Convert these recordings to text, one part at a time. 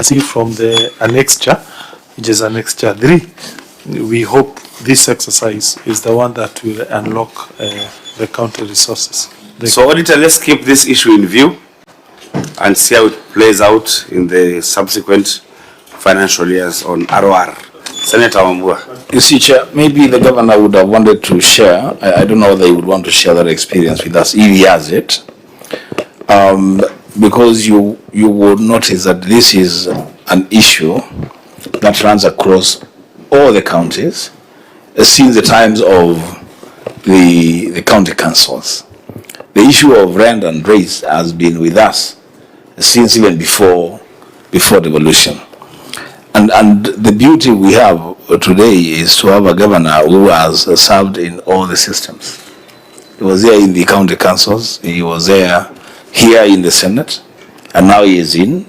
See from the annexure, which is annexure 3, we hope this exercise is the one that will unlock the county resources. So, Auditor, let's keep this issue in view and see how it plays out in the subsequent financial years on ROR. Senator Wambua. You see, Chair, maybe the governor would have wanted to share. I don't know whether he would want to share that experience with us if he has it. Because you would notice that this is an issue that runs across all the counties since the times of the county councils. The issue of rent and rates has been with us since even before devolution. And the beauty we have today is to have a governor who has served in all the systems. He was there in the county councils, he was there here in the Senate, and now he is in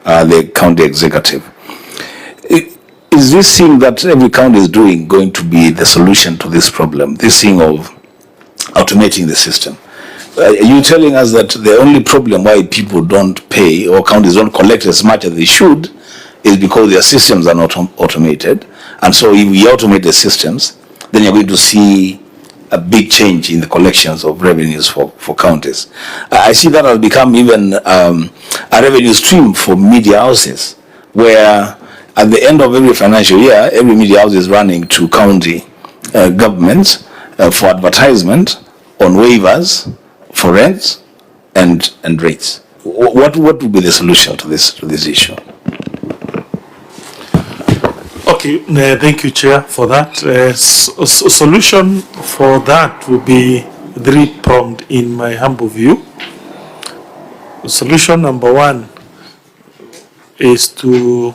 the county executive. Is this thing that every county is doing going to be the solution to this problem, this thing of automating the system? Are you telling us that the only problem why people don't pay or counties don't collect as much as they should is because their systems are not automated? And so if we automate the systems, then you're going to see a big change in the collections of revenues for counties. I see that has become even a revenue stream for media houses, where at the end of every financial year, every media house is running to county governments for advertisement on waivers for rents and rates. What would be the solution to this issue? Okay, thank you, Chair, for that. Solution for that will be three-pronged in my humble view. Solution number one is to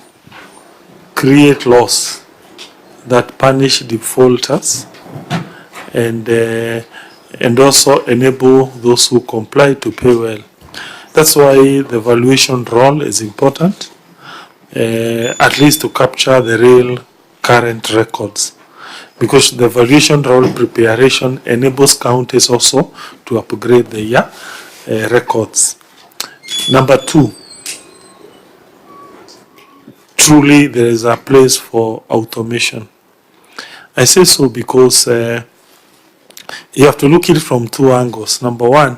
create laws that punish defaulters and also enable those who comply to pay well. That's why the valuation role is important. At least to capture the real current records, because the valuation roll preparation enables counties also to upgrade their records. Number two, truly there is a place for automation. I say so because you have to look at it from two angles. Number one,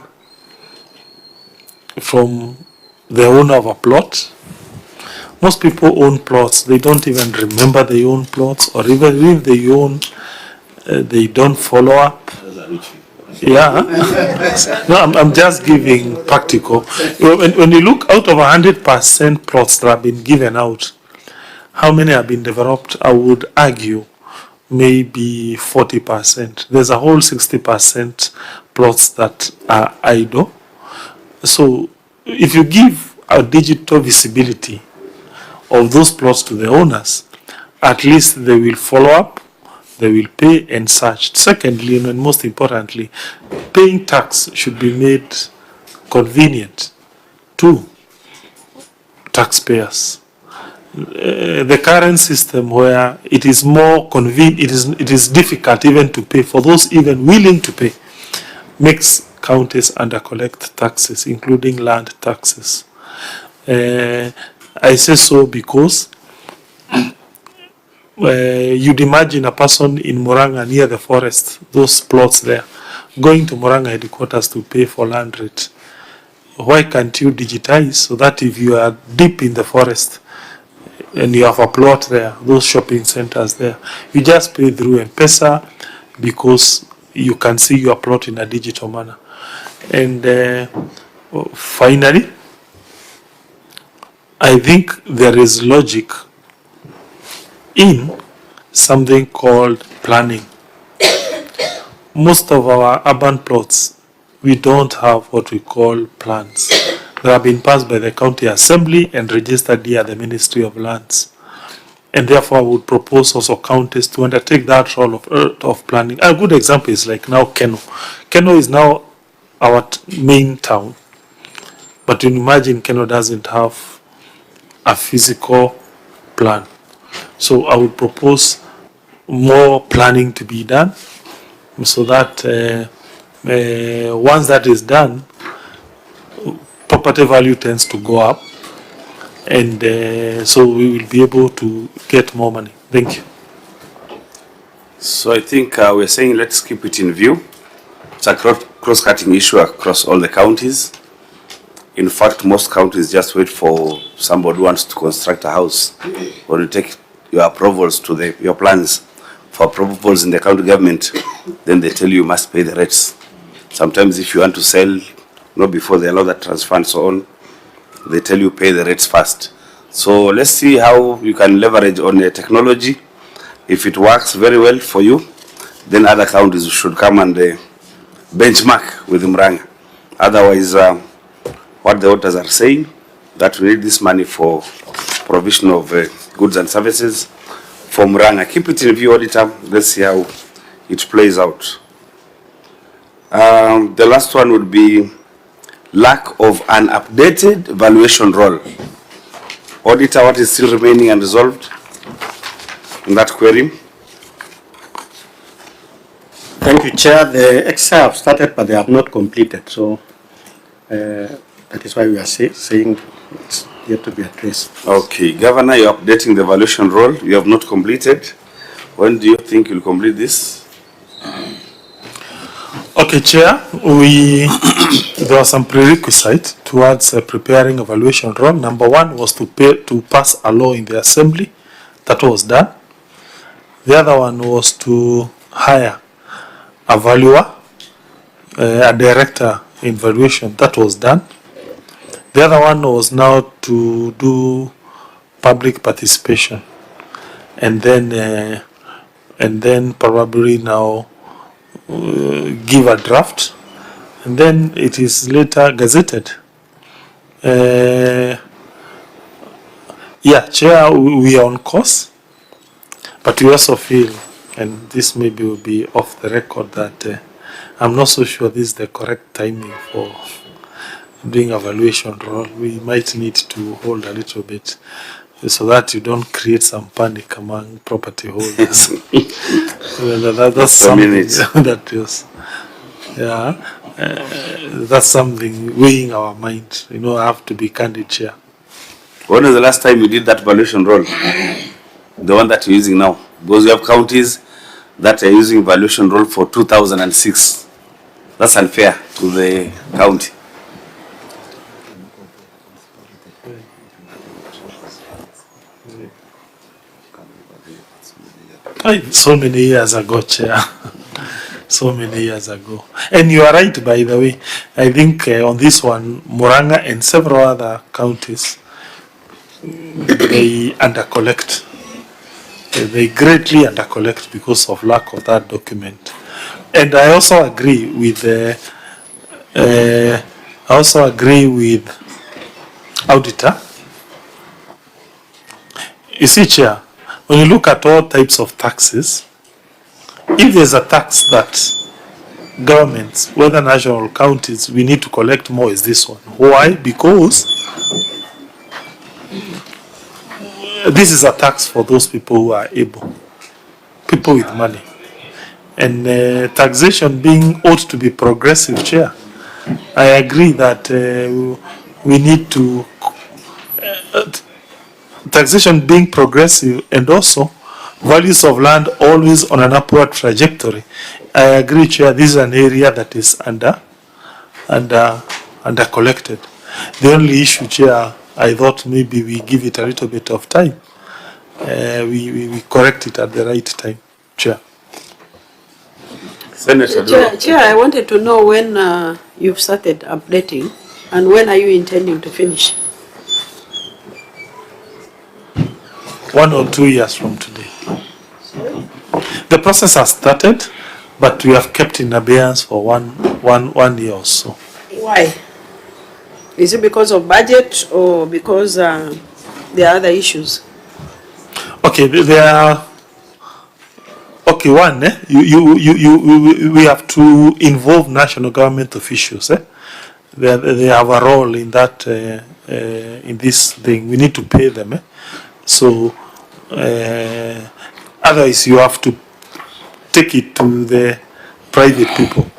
from the owner of a plot. Most people own plots, they don't even remember they own plots, or even if they own, they don't follow up. Yeah. No, I'm just giving practical. When you look out of 100% plots that have been given out, how many have been developed? I would argue maybe 40%. There's a whole 60% plots that are idle. So if you give a digital visibility of those plots to the owners, at least they will follow up, they will pay and such. Secondly, and most importantly, paying tax should be made convenient to taxpayers. The current system where it is more convenient, it is difficult even to pay for those even willing to pay, makes counties under-collect taxes, including land taxes. I say so because you'd imagine a person in Murang'a near the forest, those plots there, going to Murang'a headquarters to pay for land rate. Why can't you digitize so that if you are deep in the forest and you have a plot there, those shopping centers there, you just pay through M-Pesa because you can see your plot in a digital manner. And finally, I think there is logic in something called planning. Most of our urban plots, we don't have what we call plans. They have been passed by the county assembly and registered here at the Ministry of Lands. And therefore I would propose also counties to undertake that role of planning. A good example is like now Keno. Keno is now our main town. But you imagine Keno doesn't have a physical plan. So I would propose more planning to be done so that once that is done, property value tends to go up and so we will be able to get more money. Thank you. So I think we're saying let's keep it in view. It's a cross-cutting issue across all the counties. In fact, most counties just wait for somebody who wants to construct a house, or you take your approvals to your plans for approvals in the county government, then they tell you must pay the rates. Sometimes if you want to sell, not before they allow that transfer and so on, they tell you pay the rates first. So let's see how you can leverage on the technology. If it works very well for you, then other counties should come and benchmark with Murang'a. Otherwise, what the auditors are saying, that we need this money for provision of goods and services for Murang'a. Keep it in view, auditor. Let's see how it plays out. The last one would be lack of an updated valuation roll. Auditor, what is still remaining unresolved in that query? Thank you, Chair. The exercise have started, but they have not completed. So that is why we are saying it's yet to be addressed. Okay, Governor, you're updating the valuation roll. You have not completed. When do you think you'll complete this? Okay, Chair, there was some prerequisite towards preparing a valuation roll. Number one was to pass a law in the assembly. That was done. The other one was to hire a valuer, a director in valuation. That was done. The other one was now to do public participation, and then probably now give a draft, and then it is later gazetted. Yeah, Chair, we are on course, but we also feel, and this maybe will be off the record, that I'm not so sure this is the correct timing for doing a valuation roll. We might need to hold a little bit so that you don't create some panic among property holders. That's something that is, that's something weighing our mind. You know, I have to be candid, Chair. When was the last time you did that valuation roll? The one that you're using now? Because you have counties that are using valuation roll for 2006. That's unfair to the county. So many years ago, Chair. So many years ago. And you are right, by the way. I think on this one, Murang'a and several other counties, they undercollect. They greatly undercollect because of lack of that document. And I also agree with auditor. You see, Chair, when you look at all types of taxes, if there's a tax that governments, whether national or counties, we need to collect more, is this one. Why? Because this is a tax for those people who are able, people with money. And taxation being ought to be progressive, Chair. I agree that we need to taxation being progressive, and also values of land always on an upward trajectory. I agree, Chair, this is an area that is under collected. The only issue, Chair, I thought maybe we give it a little bit of time. We correct it at the right time, Chair. Senator, Chair, I wanted to know when you've started updating, and when are you intending to finish? 1 or 2 years from today. The process has started, but we have kept in abeyance for one year or so. Why? Is it because of budget or because there are other issues? Okay, there are. Okay, one, we have to involve national government officials. They have a role in that, in this thing. We need to pay them. So, otherwise you have to take it to the private people.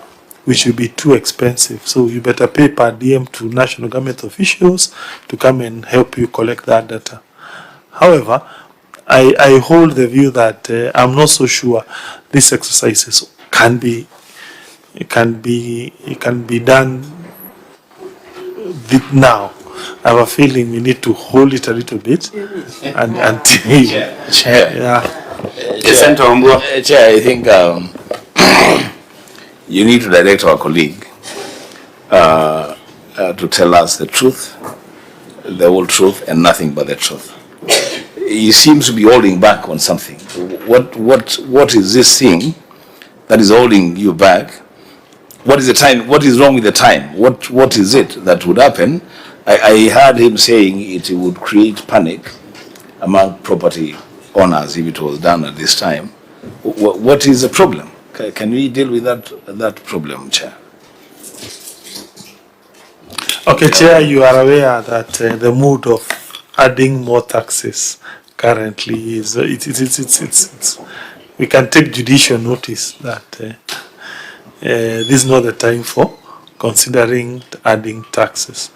which will be too expensive. So you better pay per diem to national government officials to come and help you collect that data. However, I hold the view that I'm not so sure these exercises can be done now. I have a feeling we need to hold it a little bit and until Chair. yeah. Chair, I think you need to direct our colleague to tell us the truth, the whole truth, and nothing but the truth. He seems to be holding back on something. What is this thing that is holding you back? What is the time? What is wrong with the time? What is it that would happen? I heard him saying it would create panic among property owners if it was done at this time. What is the problem? Can we deal with that problem, Chair? Okay, Chair, you are aware that the mood of adding more taxes currently is it's we can take judicial notice that this is not the time for considering adding taxes.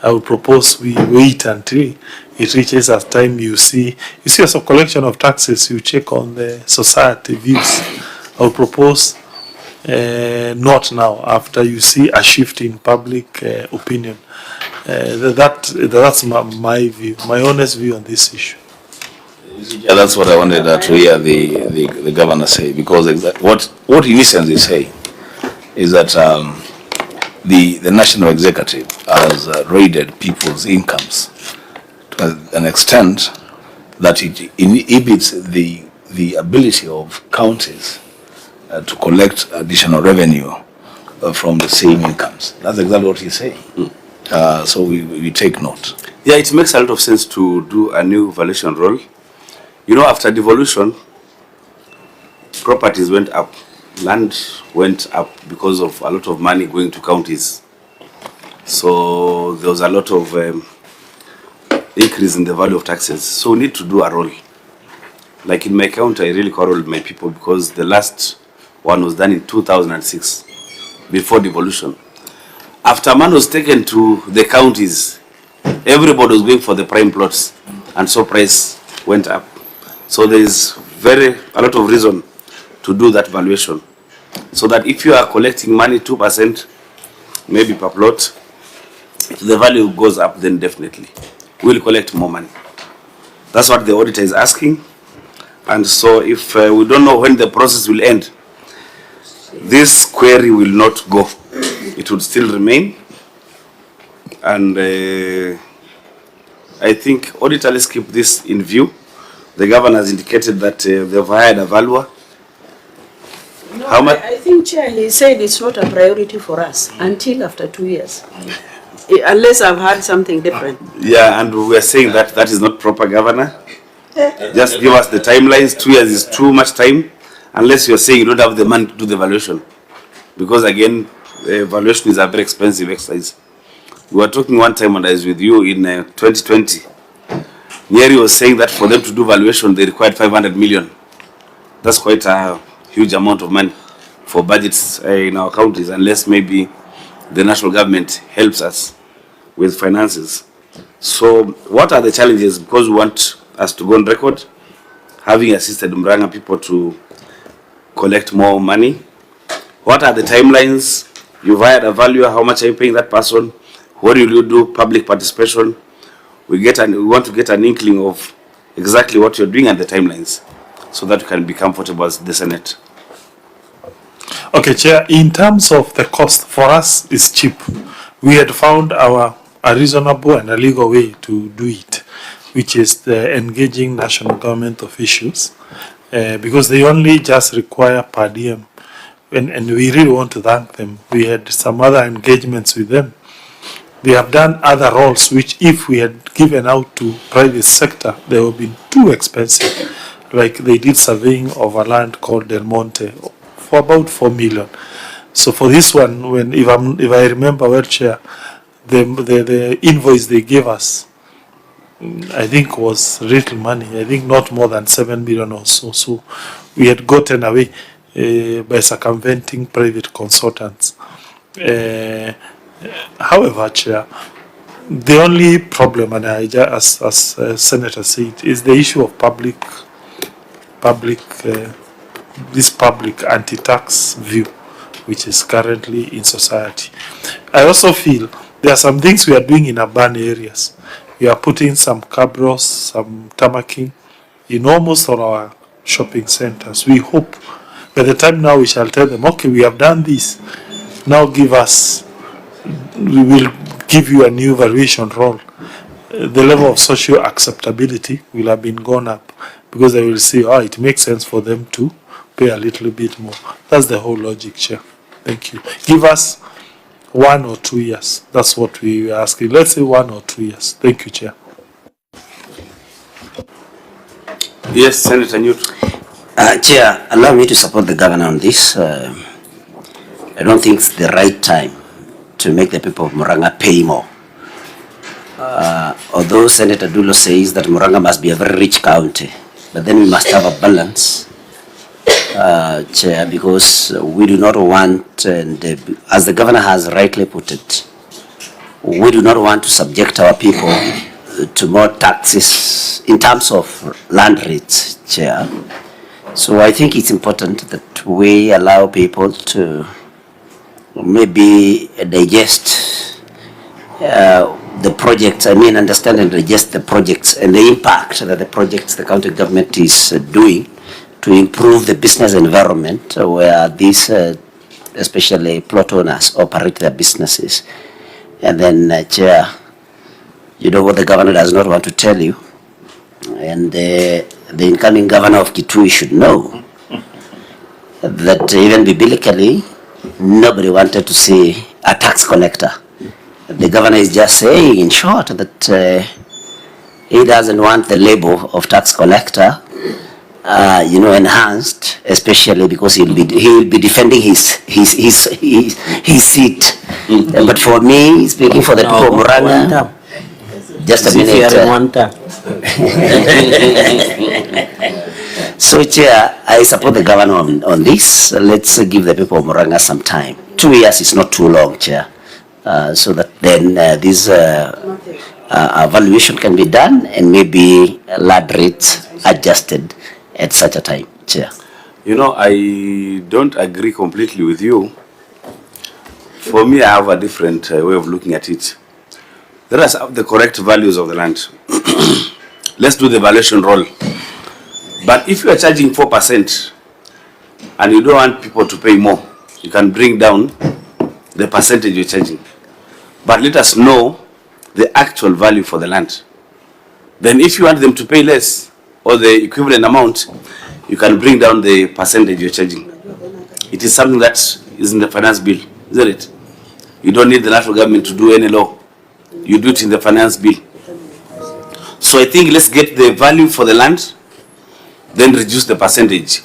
I would propose we wait until it reaches a time you see as a collection of taxes, you check on the society views. I would propose not now, after you see a shift in public opinion. That's my view, my honest view on this issue. Yeah, that's what I wanted to hear the governor say, because what in essence is saying is that the national executive has raided people's incomes to an extent that it inhibits the ability of counties to collect additional revenue from the same incomes. That's exactly what he's saying. So we take note. Yeah, it makes a lot of sense to do a new valuation roll. You know, after devolution, properties went up, land went up because of a lot of money going to counties. So there was a lot of increase in the value of taxes. So we need to do a roll. Like in my county, I really quarreled with my people because the last one was done in 2006, before devolution. After man was taken to the counties, everybody was going for the prime plots, and so price went up. So there is a lot of reason to do that valuation, so that if you are collecting money 2%, maybe per plot, if the value goes up, then definitely we'll collect more money. That's what the auditor is asking. And so if we don't know when the process will end, this query will not go. It would still remain. And I think auditor, let's keep this in view. The governor has indicated that they've hired a valuer. No, how much? I think, Chair, he said it's not a priority for us until after 2 years. Unless I've heard something different. Yeah, and we are saying that that is not proper, Governor. Just give us the timelines. 2 years is too much time, unless you are saying you don't have the money to do the valuation. Because again, valuation is a very expensive exercise. We were talking one time when I was with you in 2020. Nyeri was saying that for them to do valuation, they required 500 million. That's quite a huge amount of money for budgets in our counties, unless maybe the national government helps us with finances. So what are the challenges? Because we want us to go on record, having assisted Murang'a people to collect more money. What are the timelines? You've hired a valuer, how much are you paying that person? What will you do? Public participation. We want to get an inkling of exactly what you're doing and the timelines, so that we can be comfortable as the Senate. Okay, Chair, in terms of the cost, for us, it's cheap. We had found a reasonable and a legal way to do it, which is the engaging national government officials, because they only just require per diem. And we really want to thank them. We had some other engagements with them. They have done other roles which, if we had given out to private sector, they would have been too expensive. Like they did surveying of a land called Del Monte for about 4 million. So for this one, if I remember well, Chair, the invoice they gave us, I think was little money. I think not more than 7 million or so. So we had gotten away by circumventing private consultants. However, Chair, the only problem, and as Senator said, is the issue of public anti-tax view, which is currently in society. I also feel there are some things we are doing in urban areas. We are putting some cabros, some tamaking in almost all our shopping centers. We hope by the time now we shall tell them, okay, we have done this. Now we will give you a new valuation roll. The level of social acceptability will have been gone up because they will see, it makes sense for them to pay a little bit more. That's the whole logic, Chair. Thank you. Give us 1 or 2 years. That's what we are asking. Let's say 1 or 2 years. Thank you, Chair. Yes, Senator Newt. Chair, allow me to support the governor on this. I don't think it's the right time to make the people of Murang'a pay more. Although Senator Dulo says that Murang'a must be a very rich county, but then we must have a balance, Chair, because we do not want, and as the governor has rightly put it, we do not want to subject our people to more taxes in terms of land rates, Chair. So I think it's important that we allow people to maybe digest the projects, understand and digest the projects and the impact that the projects the county government is doing to improve the business environment where these, especially plot owners, operate their businesses. And then, Chair, you know what the governor does not want to tell you, and the incoming governor of Kitui should know that even biblically, nobody wanted to see a tax collector. The governor is just saying, in short, that he doesn't want the label of tax collector, enhanced, especially because he will be defending his seat. But for me, speaking for the people of Murang'a, just a minute. So, Chair, I support the governor on this. Let's give the people of Murang'a some time. 2 years is not too long, Chair. So that then this evaluation can be done and maybe land rates adjusted at such a time, Chair. You know, I don't agree completely with you. For me, I have a different way of looking at it. Let us have the correct values of the land. Let's do the valuation roll. But if you are charging 4% and you don't want people to pay more, you can bring down the percentage you're charging. But let us know the actual value for the land. Then if you want them to pay less or the equivalent amount, you can bring down the percentage you're charging. It is something that is in the finance bill, isn't it? You don't need the national government to do any law. You do it in the finance bill. So I think let's get the value for the land, then reduce the percentage.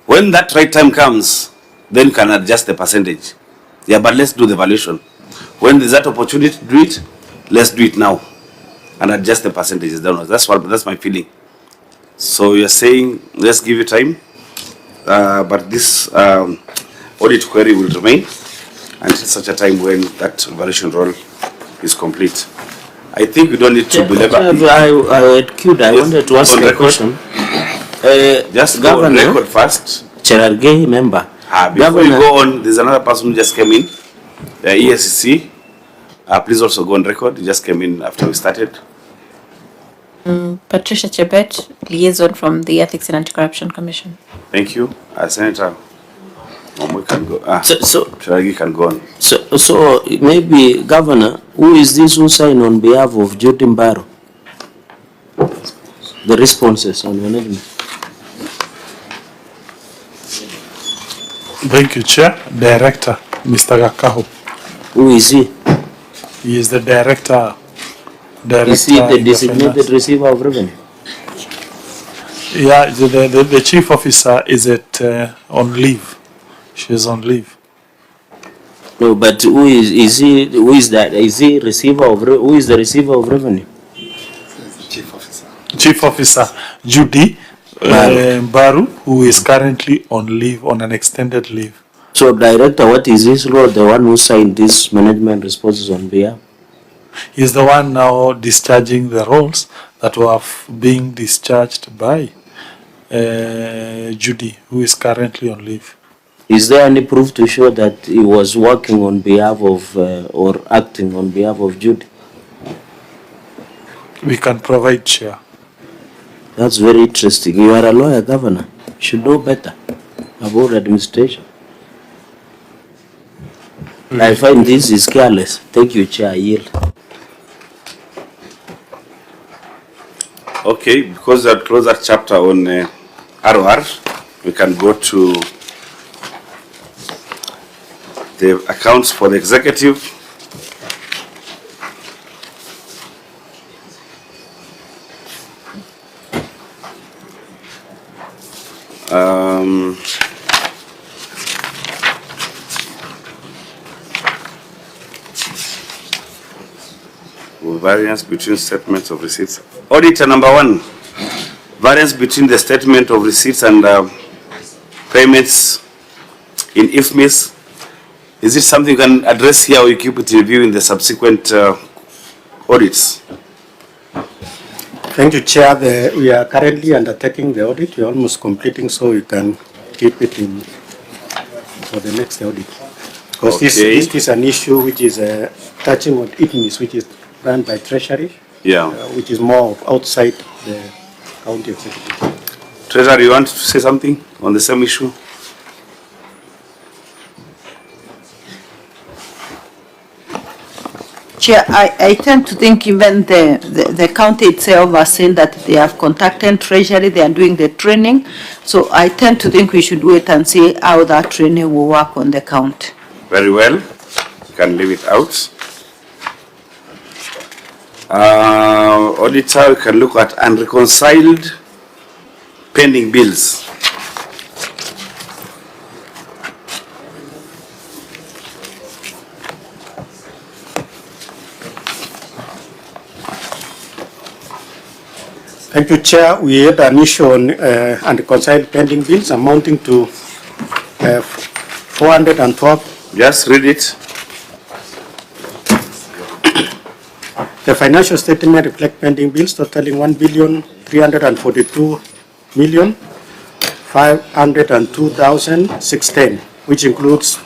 When that right time comes, then you can adjust the percentage. Yeah, but let's do the valuation. When there's that opportunity to do it, let's do it now and adjust the percentages downwards. That's my feeling. So you're saying let's give you time, but this audit query will remain until such a time when that valuation roll is complete. I think we don't need to belabor. I wanted to ask a question. Just go on record first. Cherargei member. Before you go on, there's another person who just came in, the ESCC. Please also go on record. He just came in after we started. Patricia Chebet, liaison from the Ethics and Anti-Corruption Commission. Thank you. Senator Momo can go. Cherargei can go on. So maybe, Governor, who is this who signed on behalf of Jody Mbaro? The responses on management. Thank you, Chair. Director, Mr. Gakaho. Who is he? He is the director. Is he the designated receiver of revenue? Yeah, the chief officer is on leave. She is on leave. No, but who is he? Who is that? Is he receiver of? Who is the receiver of revenue? Chief Officer Judy Baru, who is currently on leave, on an extended leave. So director, what is his role? The one who signed these management responses on behalf? He's the one now discharging the roles that were being discharged by Judy, who is currently on leave. Is there any proof to show that he was working on behalf of or acting on behalf of Judy? We can provide, Chair. That's very interesting. You are a lawyer, Governor. You should know better about administration. I find this is careless. Thank you, Chair. I yield. Okay, because that closed that chapter on ROR, we can go to the accounts for the executive. Variance between statements of receipts. Auditor number 1, variance between the statement of receipts and payments in IFMIS. Is it something you can address here, or you keep it in view in the subsequent audits? Thank you, Chair. We are currently undertaking the audit. We are almost completing, so we can keep it in for the next audit. Because this is an issue which is touching on IFMIS, which is run by Treasury, which is more outside the county executive. Treasury, you want to say something on the same issue? Chair, I tend to think even the county itself are saying that they have contacted Treasury, they are doing the training. So I tend to think we should wait and see how that training will work on the county. Very well. You can leave it out. Auditor, we can look at unreconciled pending bills. Thank you, Chair. We had an issue on unreconciled pending bills amounting to 412. Just read it. The financial statement reflects pending bills totaling 1,342,502,610, which includes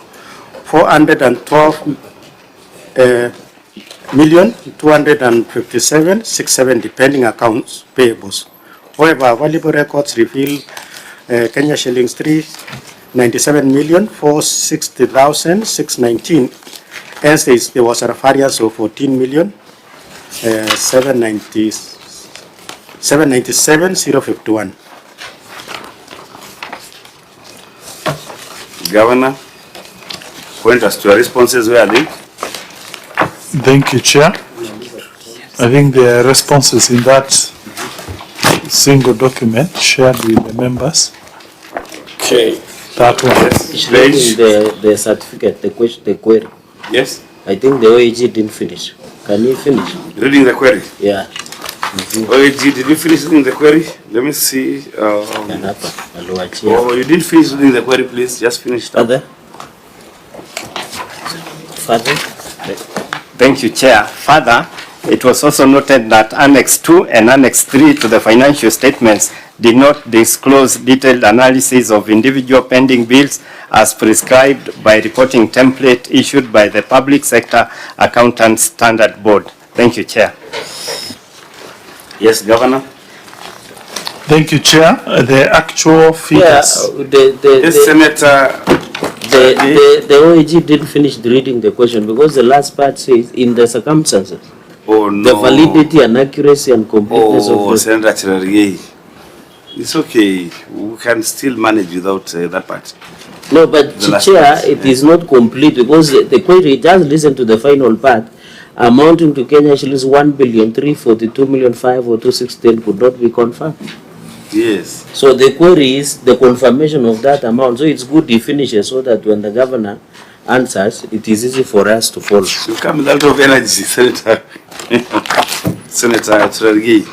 412,257,670 pending accounts payables. However, available records reveal Kenya shillings 397,460,619. Hence, there was a variance of 14,797,051. Governor, point us to your responses. Where are they? Thank you, Chair. I think the responses in that single document shared with the members. Okay. That one. It's reading the certificate, the question, the query. Yes. I think the OAG didn't finish. Can you finish? Reading the query. Yeah. OAG, did you finish reading the query? Let me see. Oh, you didn't finish reading the query, please. Just finish it up. Father? Thank you, Chair. Further, it was also noted that Annex 2 and Annex 3 to the financial statements did not disclose detailed analysis of individual pending bills as prescribed by reporting template issued by the Public Sector Accountants Standard Board. Thank you, Chair. Yes, Governor. Thank you, Chair. The actual figures. Senator. The OAG didn't finish reading the question because the last part says in the circumstances. Oh no. The validity and accuracy and completeness of the... Senator Cherargei. It's okay. We can still manage without that part. No, but Chair, it is not complete because the query does listen to the final part amounting to Kenya shillings 1,342,502,610 could not be confirmed. Yes. So the query is the confirmation of that amount. So it's good he finishes so that when the governor answers, it is easy for us to follow. You come with a lot of energy, Senator. Senator Cherargei.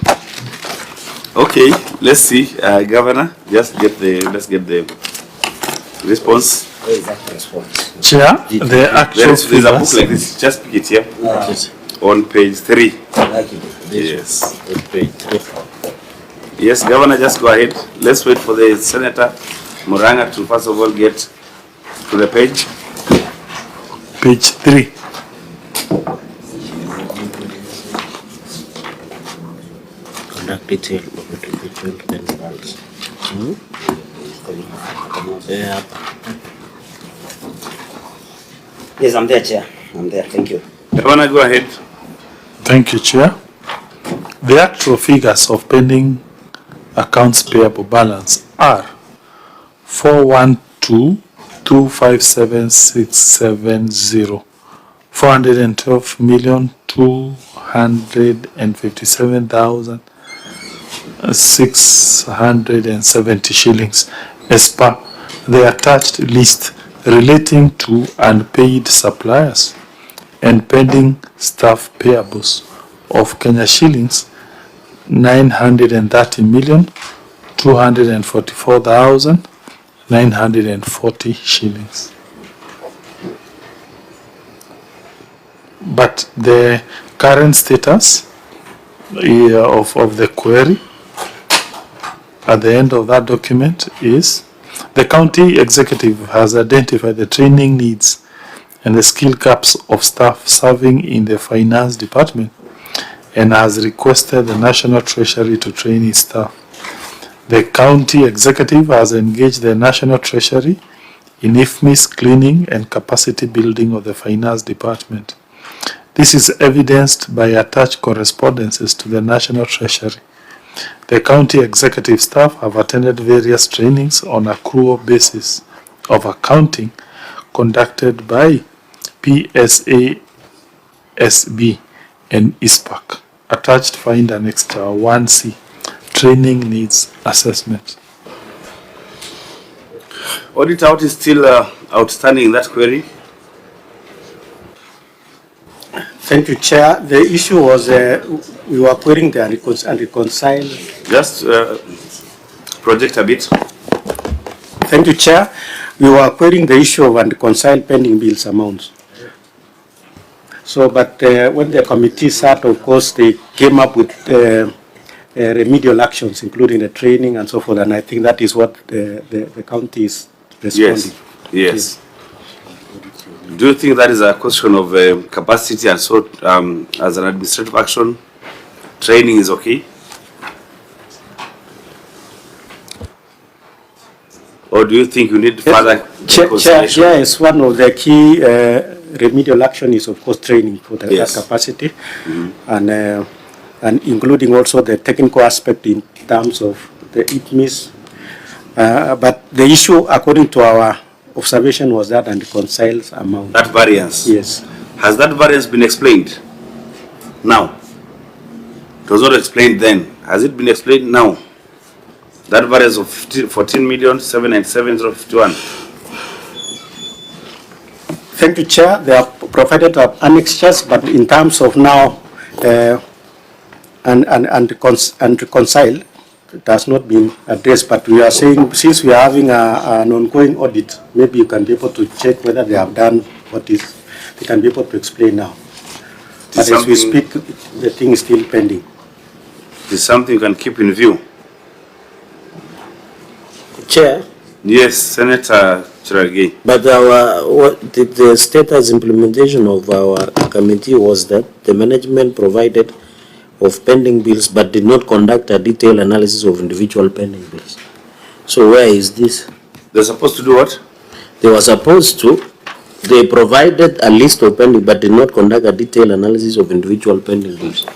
Okay, let's see, Governor. Let's get the response. Exact response. Chair, the actual There's a book figures. like this, just pick it here, on page 3. Yes. Page 3. Yes, Governor, just go ahead. Let's wait for the Senator Murang'a to first of all get to the page. Page 3. Conduct detail of individual pensions. Yeah. Yes, I'm there, Chair. I'm there. Thank you. Governor, go ahead. Thank you, Chair. The actual figures of pending accounts payable balance are 412,257,670, 412,257,670 shillings as per the attached list relating to unpaid suppliers and pending staff payables of Kenya shillings 930,244,940 shillings. But the current status of the query at the end of that document is the county executive has identified the training needs and the skill gaps of staff serving in the finance department and has requested the National Treasury to train its staff. The county executive has engaged the National Treasury in IFMI's cleaning and capacity building of the finance department. This is evidenced by attached correspondences to the National Treasury. The county executive staff have attended various trainings on accrual basis of accounting conducted by PSASB and ISPAC. Attached find annexure 1C, training needs assessment. Audit out is still outstanding in that query. Thank you, Chair. The issue was we were querying the unreconciled. Just project a bit. Thank you, Chair. We were querying the issue of unreconciled pending bills amounts. So, but when the committee sat, of course, they came up with remedial actions, including the training and so forth, and I think that is what the county is responding. Yes. Do you think that is a question of capacity and so as an administrative action, training is okay? Or do you think you need further consideration? Yes, one of the key remedial action is, of course, training for the that capacity, and including also the technical aspect in terms of the ITMIS. But the issue, according to our observation, was that unreconciled amount. That variance? Yes. Has that variance been explained now? It was not explained then. Has it been explained now? That variance of 14,797,051. Thank you, Chair. They are provided annexures, but in terms of now and reconcile, it has not been addressed. But we are saying, since we are having an ongoing audit, maybe you can be able to check whether they have done what is. They can be able to explain now. But as we speak, the thing is still pending. It is something you can keep in view. Chair? Yes, Senator Chiragi. But the status implementation of our committee was that the management provided of pending bills but did not conduct a detailed analysis of individual pending bills. So where is this? They're supposed to do what? They were supposed to. They provided a list of pending but did not conduct a detailed analysis of individual pending bills.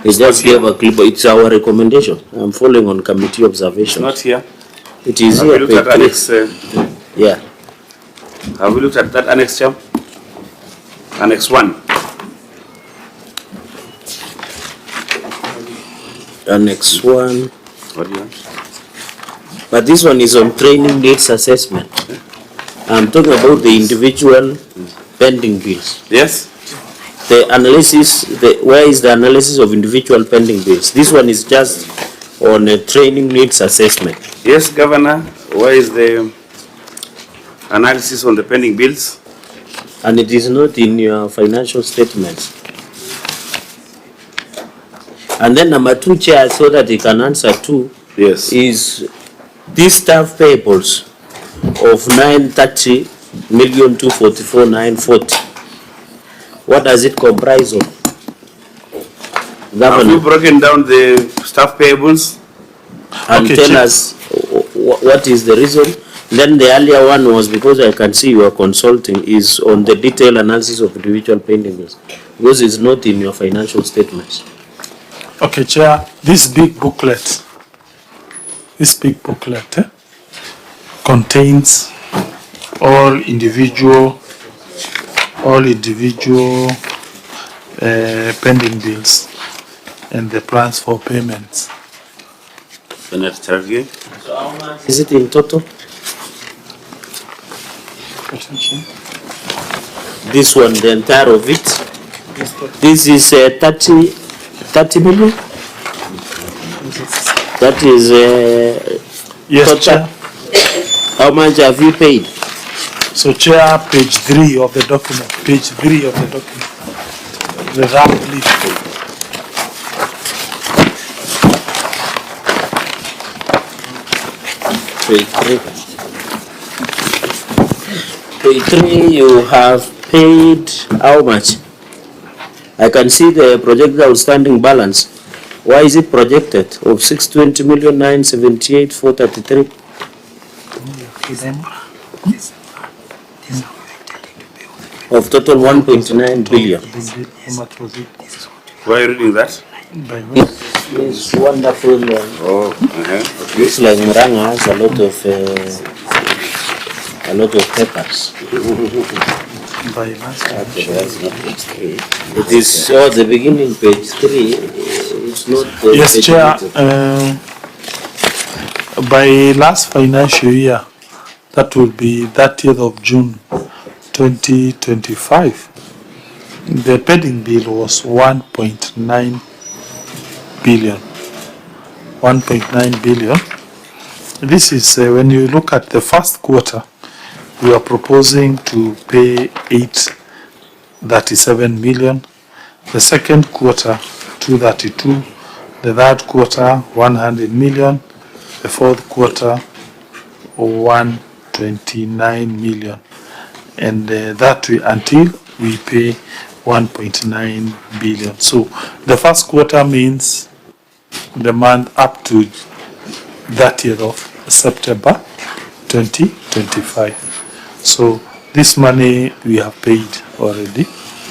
They just gave a clip. It's our recommendation. I'm following on committee observation. It's not here. It is Have here. you looked at annex? Yeah. Have we looked at that annex, Chair? Annex 1. Annex 1. What do you want? But this one is on training needs assessment. I'm talking about the individual pending bills. Yes. The analysis, where is the analysis of individual pending bills? This one is just on a training needs assessment. Yes, Governor. Where is the analysis on the pending bills? And it is not in your financial statements. And then number 2, Chair, so that he can answer too, Yes. is these staff payables of 930,244,940. What does it comprise of? Have you Governor, broken down the staff payables? and Okay, tell Chief. us what is the reason? Then the earlier one was, because I can see you are consulting, is on the detailed analysis of individual pending bills, because it's not in your financial statements. Okay, Chair, this big booklet contains all individual pending bills and the plans for payments. Is it in total? This one, the entire of it? This is 30 million? That is Yes, total. Chair. How much have you paid? So, Chair, page 3 of the document, the round list. Page 3. Page 3, you have paid how much? I can see the projected outstanding balance. Why is it projected of 620,978,433? Of total 1.9 billion. How much was it? Why are you reading that? It's wonderful. Okay. Looks like Murang'a has a lot of papers. By last time. That's not page 3. It is the beginning, page 3. It's not. Yes, page Chair. 8. By last financial year, that will be 30th of June 2025, the pending bill was 1.9 billion. 1.9 billion. This is when you look at the first quarter, we are proposing to pay 837 million. The second quarter, 232. The third quarter, 100 million. The fourth quarter, 129 million. And that we, until we pay 1.9 billion. So the first quarter means the month up to 30th of September 2025. So this money we have paid already.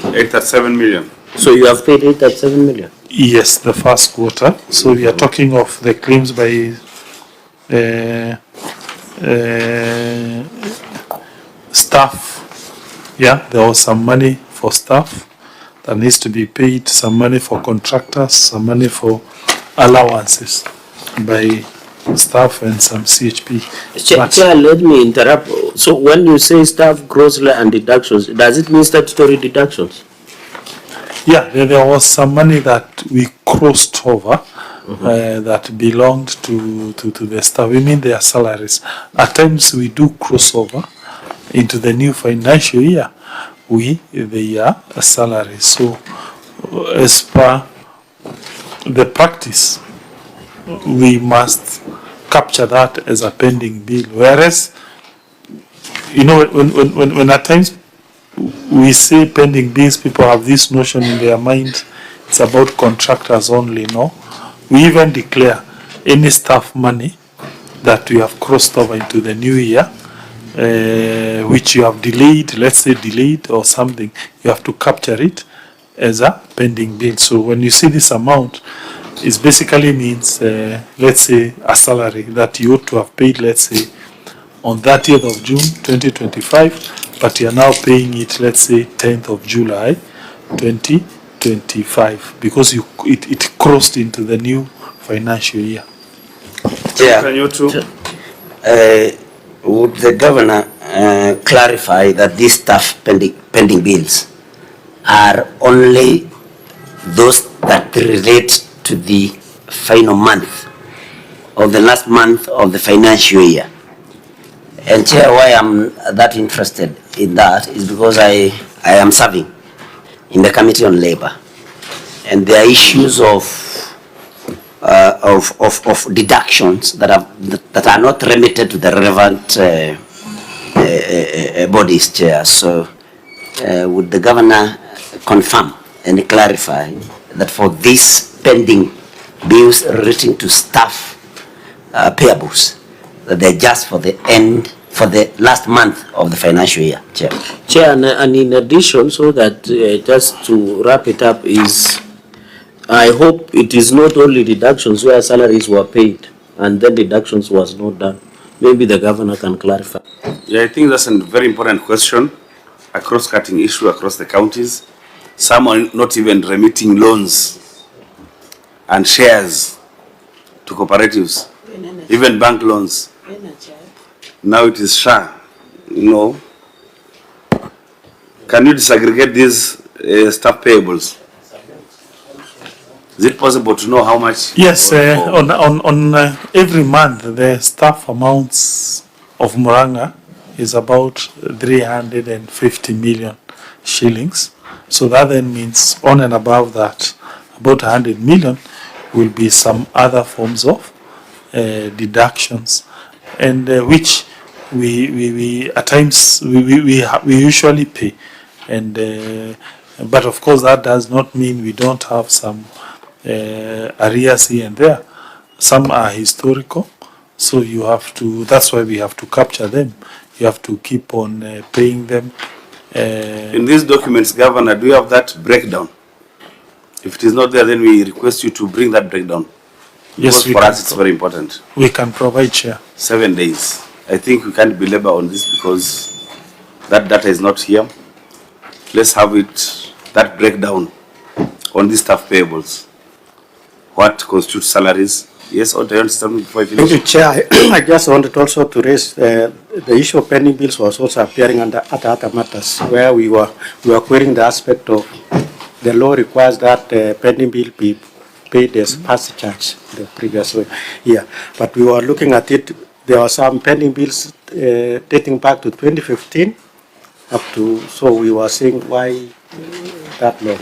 837 million. So you have paid 837 million? Yes, the first quarter. So we are talking of the claims by staff. Yeah, there was some money for staff that needs to be paid, some money for contractors, some money for allowances by staff and some CHP. Chair, let me interrupt. So when you say staff growth and deductions, does it mean statutory deductions? Yeah, there was some money that we crossed over that belonged to the staff. We mean their salaries. At times we do cross over into the new financial year, their salaries. So as per the practice, we must capture that as a pending bill. Whereas, you know, when at times we say pending bills, people have this notion in their mind, it's about contractors only, no? We even declare any staff money that we have crossed over into the new year, which you have delayed, let's say delayed or something, you have to capture it as a pending bill. So when you see this amount, it basically means, let's say, a salary that you ought to have paid, let's say, on 30th of June 2025, but you are now paying it, let's say, 10th of July 2025, because it crossed into the new financial year. Chair, Can you too? would the governor clarify that these staff pending bills are only those that relate to the final month or the last month of the financial year? And Chair, why I'm that interested in that is because I am serving in the Committee on Labor, and there are issues of deductions that are not remitted to the relevant bodies, Chair. So would the Governor confirm and clarify that for these pending bills relating to staff payables, that they're just for the last month of the financial year, Chair? Chair, and in addition, so that just to wrap it up, is I hope it is not only deductions where salaries were paid and then deductions was not done. Maybe the Governor can clarify. Yeah, I think that's a very important question, a cross-cutting issue across the counties. Some are not even remitting loans and shares to cooperatives, even bank loans. Now it is SHA, Can you disaggregate these staff payables? Is it possible to know how much? Yes, on every month the staff amounts of Murang'a is about 350 million shillings. So that then means on and above that, about 100 million will be some other forms of deductions, and which we at times we usually pay, and but of course that does not mean we don't have some arrears here and there. Some are historical, so you have to, that's why we have to capture them. You have to keep on paying them. In these documents, Governor, do you have that breakdown? If it is not there, then we request you to bring that breakdown. Yes, because for us it's very important. We can provide, Chair. 7 days. I think we can't belabor on this because that data is not here. Let's have it, that breakdown on these staff payables. What constitutes salaries? Yes, or do you understand me before I finish? Thank you, Chair. I just wanted also to raise the issue of pending bills was also appearing under other matters, where we were querying the aspect of the law requires that pending bill be paid as past charge the previous year. But we were looking at it, there were some pending bills dating back to 2015 up to, so we were saying why that long.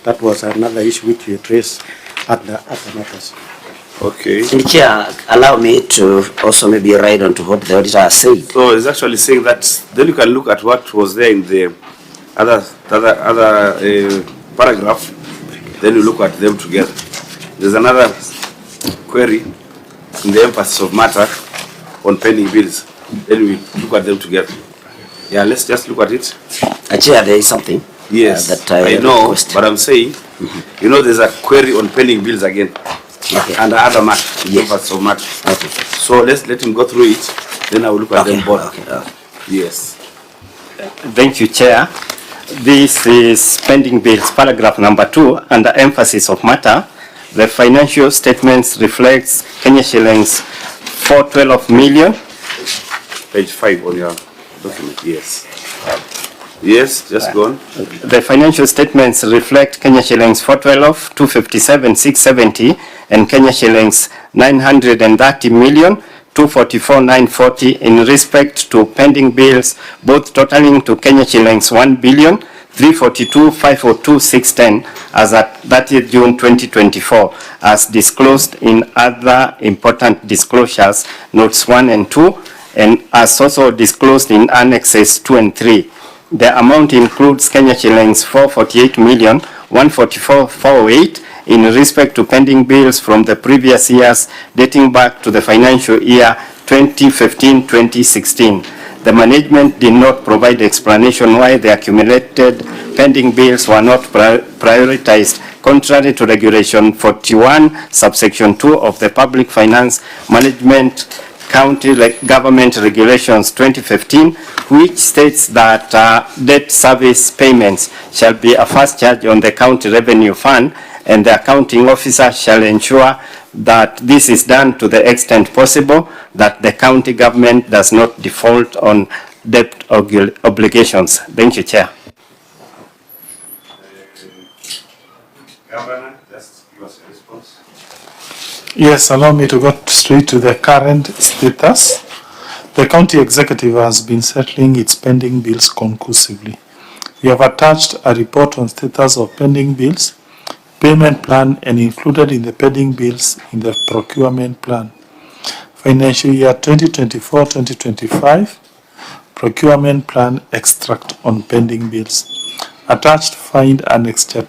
That was another issue which we addressed at the other matters. Okay. Chair, allow me to also maybe write on to what the auditor has said. So it's actually saying that then you can look at what was there in the other paragraph, then you look at them together. There's another query in the emphasis of matter on pending bills, then we look at them together. Yeah, let's just look at it. Chair, there is something. Yes, that I know, request. but I'm saying, there's a query on pending bills again. Okay. And the other matter, emphasis of matter. Okay. So let's let him go through it, then I will look at them both. Okay. Yes. Thank you, Chair. This is pending bills, paragraph number 2, under emphasis of matter. The financial statements reflects Kenya shillings 412 million. Page 5 on your document, yes. Yes, just go on. The financial statements reflect Kenya shillings 412, 257, 670, and Kenya shillings 930 million, 244, 940 in respect to pending bills, both totaling to Kenya shillings 1 billion, 342, 502, 610 as at 30th June 2024, as disclosed in other important disclosures, notes 1 and 2, and as also disclosed in annexes 2 and 3. The amount includes Kenya shillings 448 million, 144, 408 in respect to pending bills from the previous years dating back to the financial year 2015-2016. The management did not provide explanation why the accumulated pending bills were not prioritized, contrary to Regulation 41, subsection 2 of the Public Finance Management County Government Regulations 2015, which states that debt service payments shall be a first charge on the county revenue fund, and the accounting officer shall ensure that this is done to the extent possible, that the county government does not default on debt obligations. Thank you, Chair. Governor, just give us a response. Yes, allow me to go straight to the current status. The county executive has been settling its pending bills conclusively. We have attached a report on status of pending bills, payment plan, and included in the pending bills in the procurement plan. Financial year 2024-2025 procurement plan extract on pending bills. Attached find annexure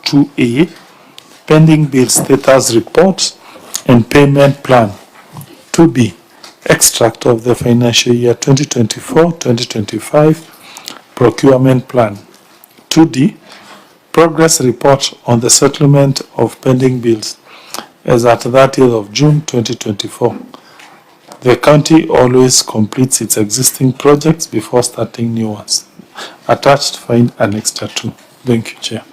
2A, pending bill status report and payment plan. 2B, extract of the financial year 2024-2025 procurement plan. 2D, progress report on the settlement of pending bills as at 30th of June 2024. The county always completes its existing projects before starting new ones. Attached find annexure 2. Thank you, Chair.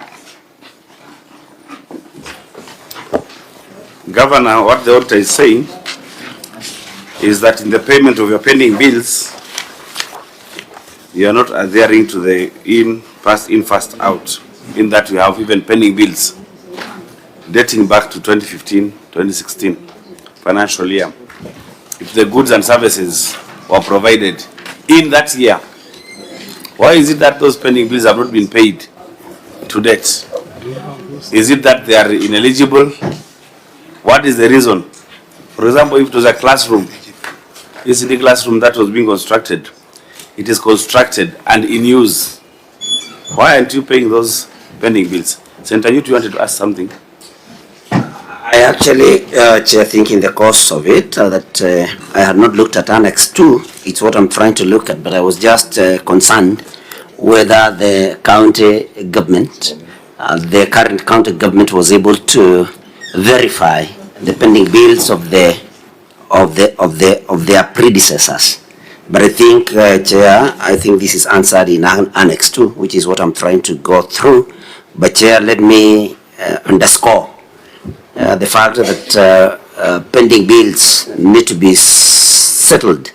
Governor, what the auditor is saying is that in the payment of your pending bills, you are not adhering to the fast in, fast out, in that we have even pending bills dating back to 2015-2016 financial year. If the goods and services were provided in that year, why is it that those pending bills have not been paid to date? Is it that they are ineligible? What is the reason? For example, if it was a classroom, ECD classroom that was being constructed, it is constructed and in use. Why aren't you paying those pending bills? Senator, you wanted to ask something? I actually, Chair, think in the course of it that I had not looked at Annex 2. It's what I'm trying to look at, but I was just concerned whether the county government, the current county government, was able to verify the pending bills of their predecessors. But I think, Chair, I think this is answered in Annex 2, which is what I'm trying to go through. But Chair, let me underscore the fact that pending bills need to be settled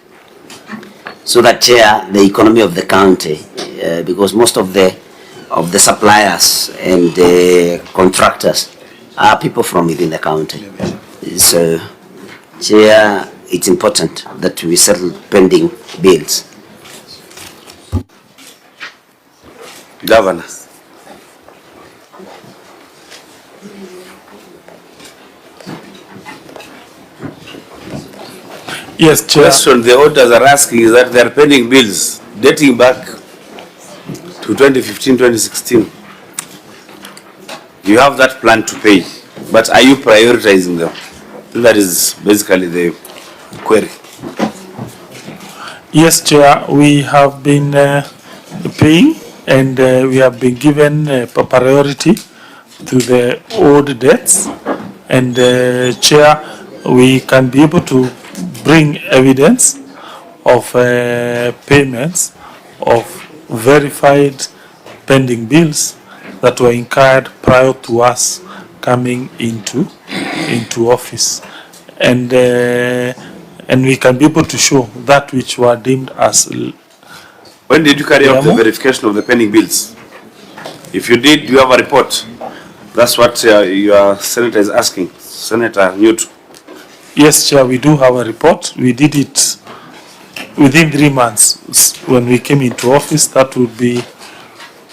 so that, Chair, the economy of the county, because most of the suppliers and the contractors are people from within the county. So, Chair, it's important that we settle pending bills. Governor. Yes, Chair. Question the auditors are asking is that they are pending bills dating back to 2015-2016. You have that plan to pay, but are you prioritizing them? That is basically the query. Yes, Chair, we have been paying and we have been given priority to the old debts. And Chair, we can be able to bring evidence of payments of verified pending bills that were incurred prior to us coming into office. And we can be able to show that which were deemed as. When did you carry out the verification of the pending bills? If you did, do you have a report? That's what your senator is asking. Senator Newt. Yes, Chair, we do have a report. We did it within 3 months when we came into office. That would be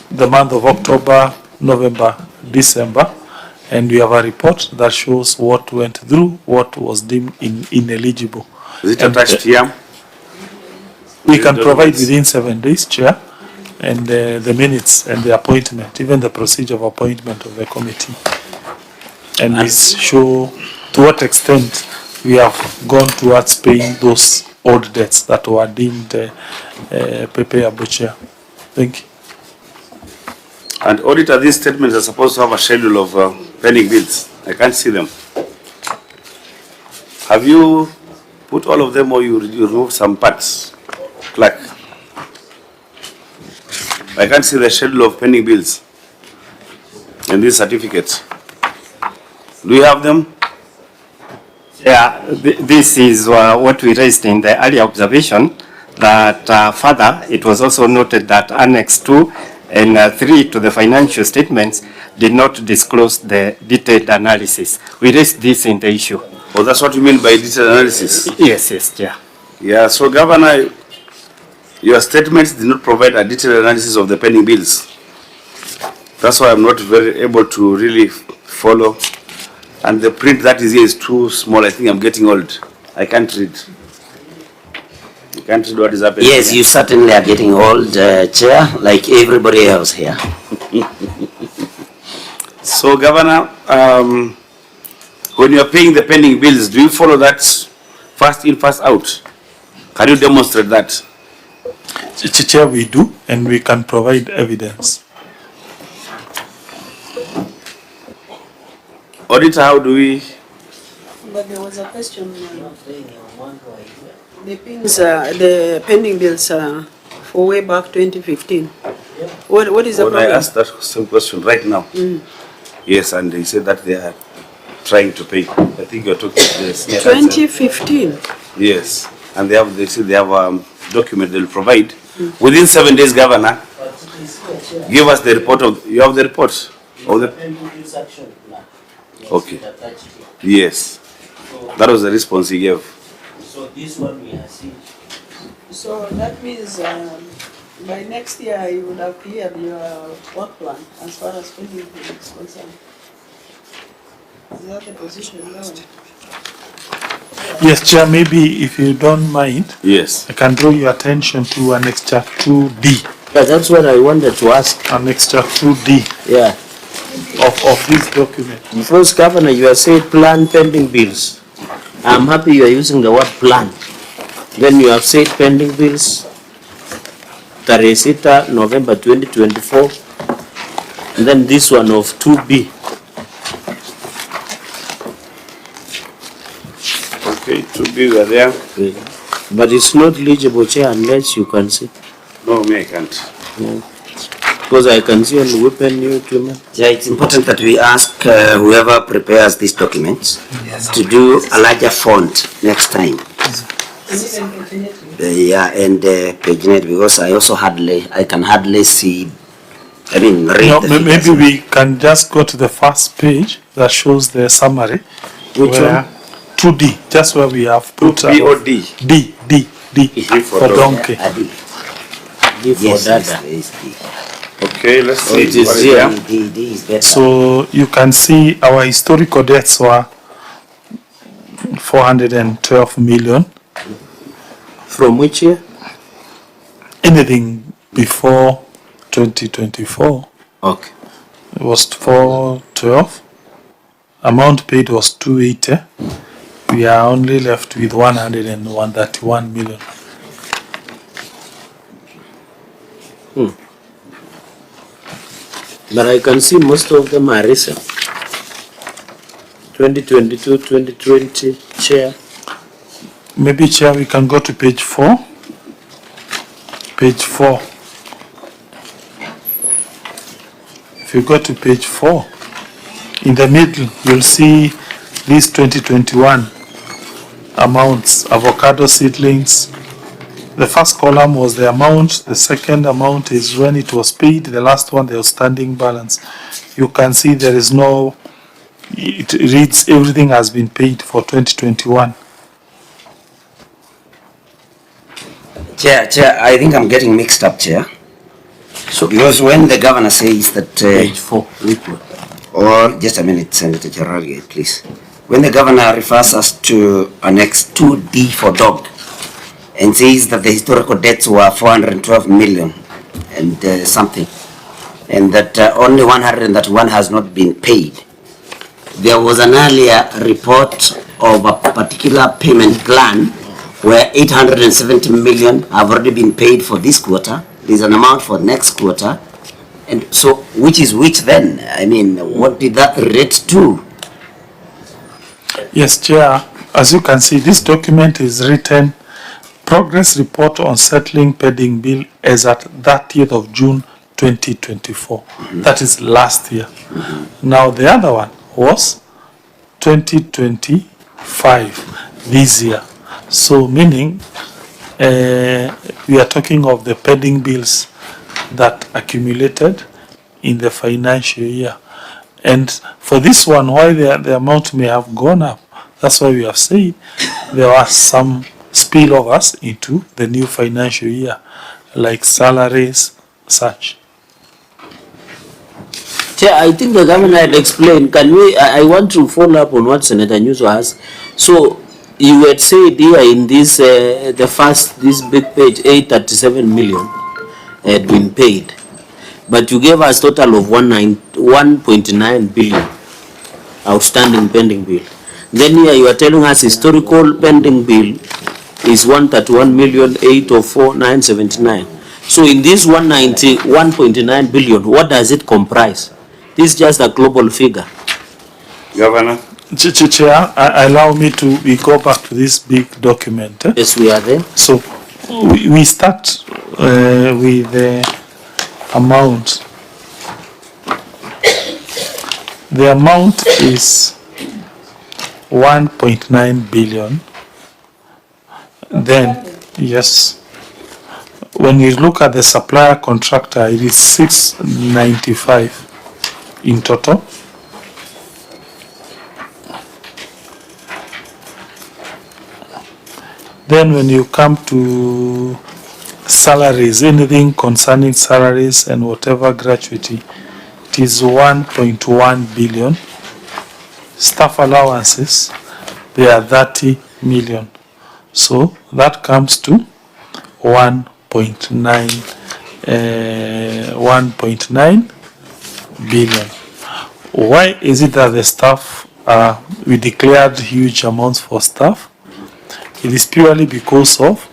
the month of October, November, December. And we have a report that shows what went through, what was deemed ineligible. Is it attached here? We can provide within 7 days, Chair, and the minutes and the appointment, even the procedure of appointment of the committee. And we show to what extent we have gone towards paying those old debts that were deemed payable, Chair. Thank you. And auditor, these statements are supposed to have a schedule of pending bills. I can't see them. Have you put all of them or you remove some parts? Clerk. I can't see the schedule of pending bills in these certificates. Do you have them? Yeah, this is what we raised in the earlier observation, that further, it was also noted that Annex 2 and 3 to the financial statements did not disclose the detailed analysis. We raised this in the issue. Oh, that's what you mean by detailed analysis? Yes, yes, yeah. Yeah, so Governor, your statements did not provide a detailed analysis of the pending bills. That's why I'm not very able to really follow. And the print that is here is too small. I think I'm getting old. I can't read. I can't read what is happening. Yes, you certainly are getting old, Chair, like everybody else here. So, Governor, when you are paying the pending bills, do you follow that first in, first out? Can you demonstrate that? Chair, we do, and we can provide evidence. Auditor, how do we? But there was a question. The pending bills for way back 2015. What is the problem? I asked that same question right now. Yes, and they said that they are trying to pay. I think you're talking about this. 2015. Yes, and they said they have a document they'll provide within 7 days. Governor, give us the report of. You have the report of the. Okay. Yes, that was the response he gave. So this one we are seeing. So that means by next year you would have cleared your work plan as far as pending is concerned. Is that the position now? Yes, Chair, maybe if you don't mind, Yes. I can draw your attention to Annexure 2D. Yeah, that's what I wanted to ask. Annexure 2D Yeah. of this document. First, Governor, you have said plan pending bills. I'm happy you are using the word plan. Then you have said pending bills, tarehe 6 November 2024. And then this one of 2B. Okay, 2B we are there. But it's not legible, Chair, unless you can see. No, me I can't. No. Because I can see on the weapon new document. Yeah, it's important that we ask whoever prepares these documents to do a larger font next time. Yeah, and paginate, because I also I can hardly see, I mean, read No, the maybe figures. we can just go to the first page that shows the summary. Which where- one? 2D, just where we have put B or D? D for for donkey. donkey. D for Yes, dada. yes, D. Okay, let's see. it is what here. there. D is better. So you can see our historical debts were 412 million. From which year? Anything before 2024 Okay. it was 412. Amount paid was 280. We are only left with 131 million. But I can see most of them are recent. 2022, 2020, Chair. Maybe, Chair, we can go to page 4. Page 4. If you go to page 4, in the middle, you'll see these 2021 amounts, avocado seedlings. The first column was the amount, the second amount is when it was paid, the last one, the outstanding balance. You can see there is no, it reads everything has been paid for 2021. Chair, I think I'm getting mixed up, Chair. So because when the governor says that... Page 4, which one? Or, just a minute, Senator Cherargei, please. When the governor refers us to Annex 2D for dog and says that the historical debts were 412 million and something, and that only 131 has not been paid, there was an earlier report of a particular payment plan where 870 million have already been paid for this quarter. There's an amount for next quarter. And so, which is which then? I mean, what did that relate to? Yes, Chair. As you can see, this document is written Progress Report on Settling Pending Bill as at 30th of June 2024. That is last year. Now, the other one was 2025, this year. So, meaning we are talking of the pending bills that accumulated in the financial year. And for this one, why the amount may have gone up, that's why we have said there are some spillovers into the new financial year, like salaries, such. Chair, I think the governor had explained. Can we? I want to follow up on what Senator Nyuso asked. So you had said here in this this big page, 837 million had been paid, but you gave us total of 1.9 billion outstanding pending bill. Then here you are telling us historical pending bill is 131,804,979. So in this 191.9 billion, what does it comprise? This is just a global figure. Governor? Chair, allow me to go back to this big document. Yes, we are there. So we start with the amount. The amount is 1.9 billion. Then, yes, when you look at the supplier contractor, it is 695 in total. Then when you come to salaries, anything concerning salaries and whatever gratuity, it is 1.1 billion. Staff allowances, they are 30 million. So that comes to 1.9 billion. Why is it that the staff, we declared huge amounts for staff? It is purely because of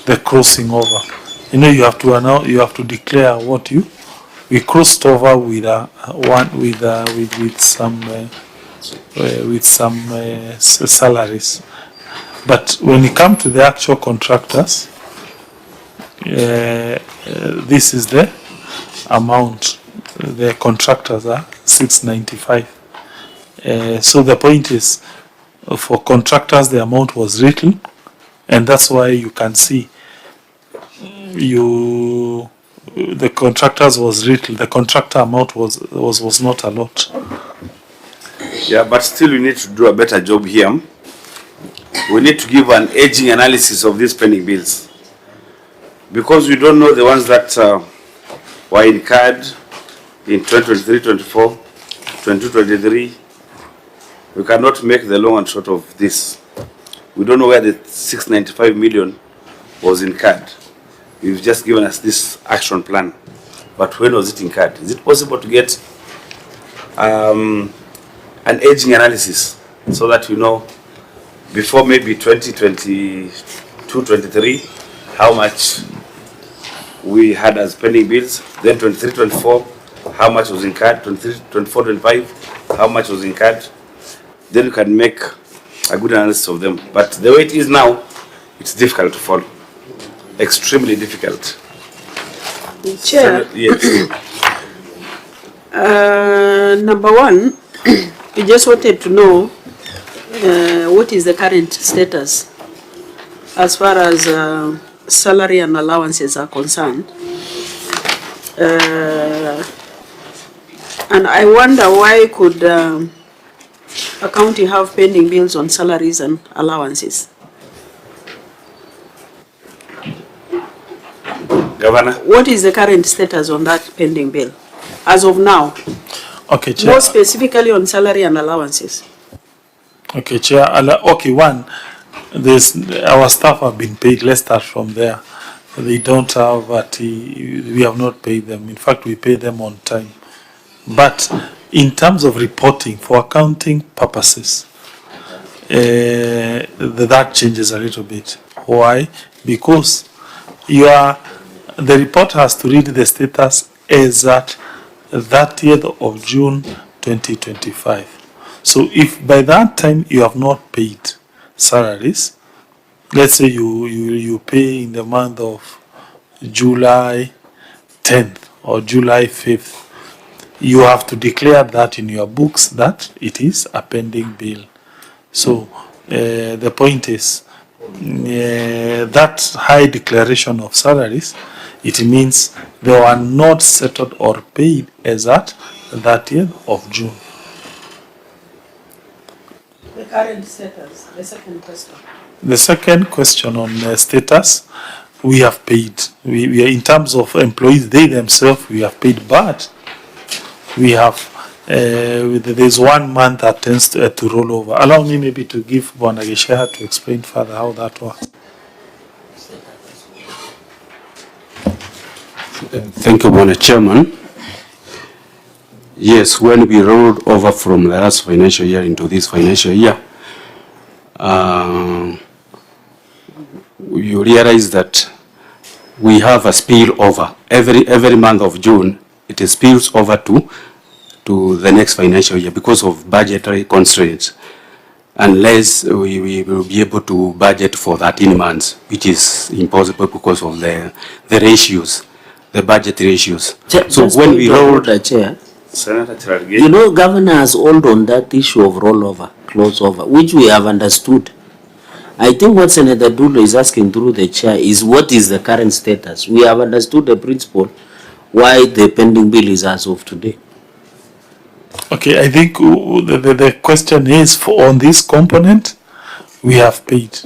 the crossing over. You know, you have to declare what we crossed over with some salaries. But when you come to the actual contractors, this is the amount. The contractors are 695. So the point is, for contractors, the amount was little, and that's why you can see the contractors was little. The contractor amount was not a lot. Yeah, but still we need to do a better job here. We need to give an aging analysis of these pending bills, because we don't know the ones that were incurred in 2023-24, 22-23. We cannot make the long and short of this. We don't know where the 695 million was incurred. You've just given us this action plan, but when was it incurred? Is it possible to get an aging analysis so that we know before maybe 2022-23 how much we had as pending bills, then 23-24 how much was incurred, 23-24-25 how much was incurred? Then you can make a good analysis of them. But the way it is now, it's difficult to follow. Extremely difficult. Chair, yes. Number one, we just wanted to know what is the current status as far as salary and allowances are concerned. And I wonder why could a county have pending bills on salaries and allowances? Governor? What is the current status on that pending bill as of now? Okay, Chair. More specifically on salary and allowances. Okay, Chair. Okay, one, our staff have been paid. Let's start from there. They don't have we have not paid them. In fact, we pay them on time. But in terms of reporting for accounting purposes, that changes a little bit. Why? Because the report has to read the status as at 30th of June 2025. So if by that time you have not paid salaries, let's say you pay in the month of July 10th or July 5th, you have to declare that in your books that it is a pending bill. So the point is that high declaration of salaries, it means they were not settled or paid as at 30th of June. The current status, the second question. The second question on status, we have paid. We are, in terms of employees, they themselves, we have paid, but we have, there's 1 month that tends to roll over. Allow me maybe to give Bwana Gesheha to explain further how that works. Thank you, Mr. Chairman. Yes, when we rolled over from the last financial year into this financial year, you realize that we have a spillover. Every month of June, it spills over to the next financial year because of budgetary constraints. Unless we will be able to budget for 13 months, which is impossible because of the ratios, the budget ratios. So when we rolled the chair, Senator you know, Governor has hold on that issue of rollover, close over, which we have understood. I think what Senator Dulo is asking through the chair is what is the current status. We have understood the principle why the pending bill is as of today. Okay, I think the question is for on this component, we have paid.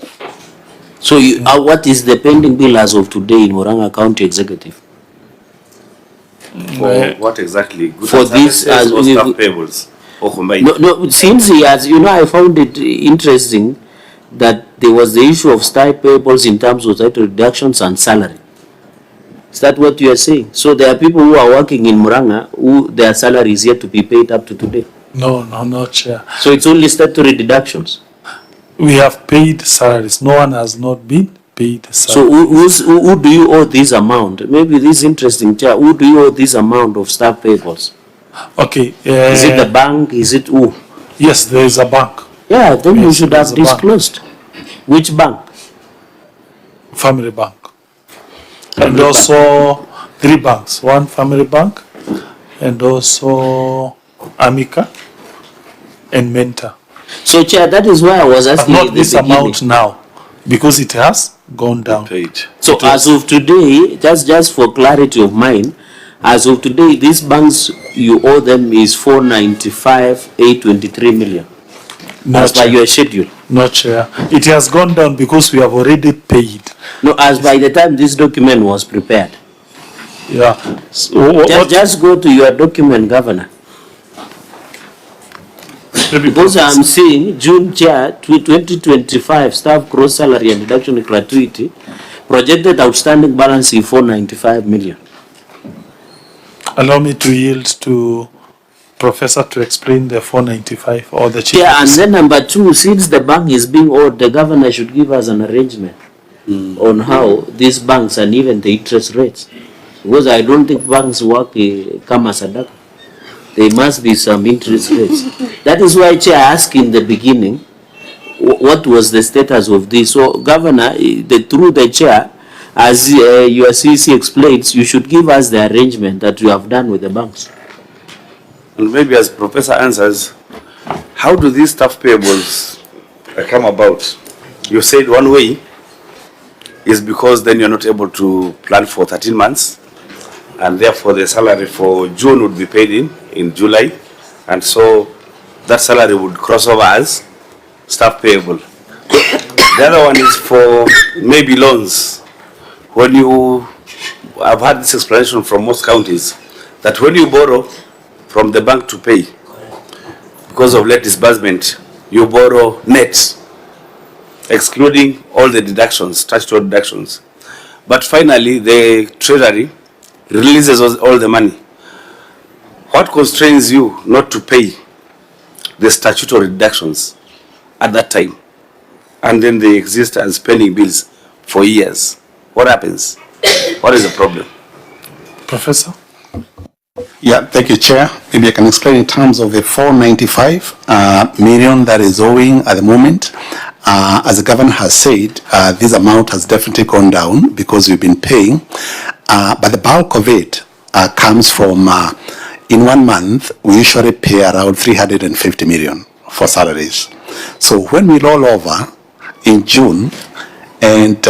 So what is the pending bill as of today in Murang'a County Executive? For what exactly? Good For this as or staff payables or combined? No, since he has, you know, I found it interesting that there was the issue of staff payables in terms of title reductions and salary. Is that what you are saying? So there are people who are working in Murang'a who their salary is yet to be paid up to today? No, not Chair. So it's only statutory deductions? We have paid salaries. No one has not been paid salaries. So who do you owe this amount? Maybe this is interesting, Chair. Who do you owe this amount of staff payables? Okay. Is it the bank? Is it who? Yes, there is a bank. Yeah, then you Yes, should there's have a bank. disclosed. Which bank? Family Bank. And also 3 banks. One Family Bank and also Amica and Menta. So, Chair, that is why I was But asking not at the this beginning. amount now, because it has gone down. Paid. So as of today, just for clarity of mind, as of today, these banks you owe them is 495,823 million. No, as by Chair. your schedule. No, Chair. It has gone down because we have already paid. No, as by the time this document was prepared. Yeah. So, Just go to your document, Governor. Because I'm seeing June, Chair, 2025 staff gross salary and deduction gratuity projected outstanding balance is 495 million. Allow me to yield to Professor to explain the 495 or the chief. Yeah, and then number 2, since the bank is being owed, the governor should give us an arrangement on how these banks and even the interest rates. Because I don't think banks work kama sadaka. There must be some interest rates. That is why Chair asked in the beginning, what was the status of this? So, Governor, through the Chair, as your CC explains, you should give us the arrangement that you have done with the banks. And maybe as Professor answers, how do these staff payables come about? You said one way is because then you're not able to plan for 13 months, and therefore the salary for June would be paid in July, and so that salary would cross over as staff payable. The other one is for maybe loans. When you, I've had this explanation from most counties, that when you borrow from the bank to pay, because of late disbursement, you borrow net, excluding all the deductions, statutory deductions. But finally, the Treasury releases all the money. What constrains you not to pay the statutory deductions at that time? And then they exist as pending bills for years. What happens? What is the problem? Professor? Yeah, thank you, Chair. Maybe I can explain in terms of the 495 million that is owing at the moment. As the governor has said, this amount has definitely gone down because we've been paying, but the bulk of it comes from, in 1 month, we usually pay around 350 million for salaries. So when we roll over in June and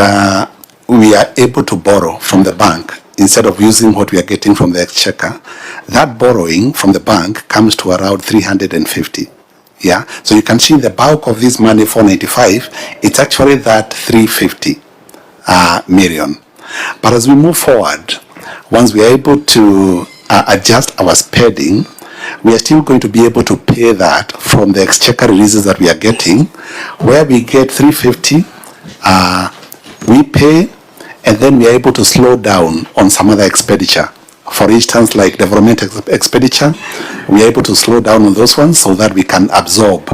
we are able to borrow from the bank, instead of using what we are getting from the exchequer, that borrowing from the bank comes to around 350 Yeah, so you can see the bulk of this money, 495, it's actually that 350 million. But as we move forward, once we are able to adjust our spending, we are still going to be able to pay that from the exchequer releases that we are getting, where we get 350, we pay, and then we are able to slow down on some other expenditure. For instance, like development expenditure, we are able to slow down on those ones so that we can absorb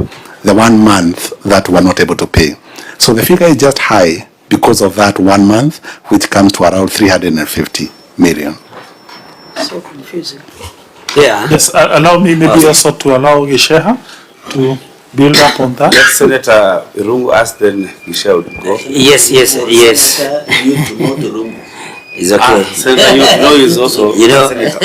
the 1 month that we're not able to pay. So the figure is just high because of that 1 month, which comes to around 350 million. So confusing. Yeah. Yes, allow me maybe also to allow Gisheha to build up on that. Let Senator Irungu ask, then Gisheha would go. Yes. It's okay. Senator, you know is also You know, Senator.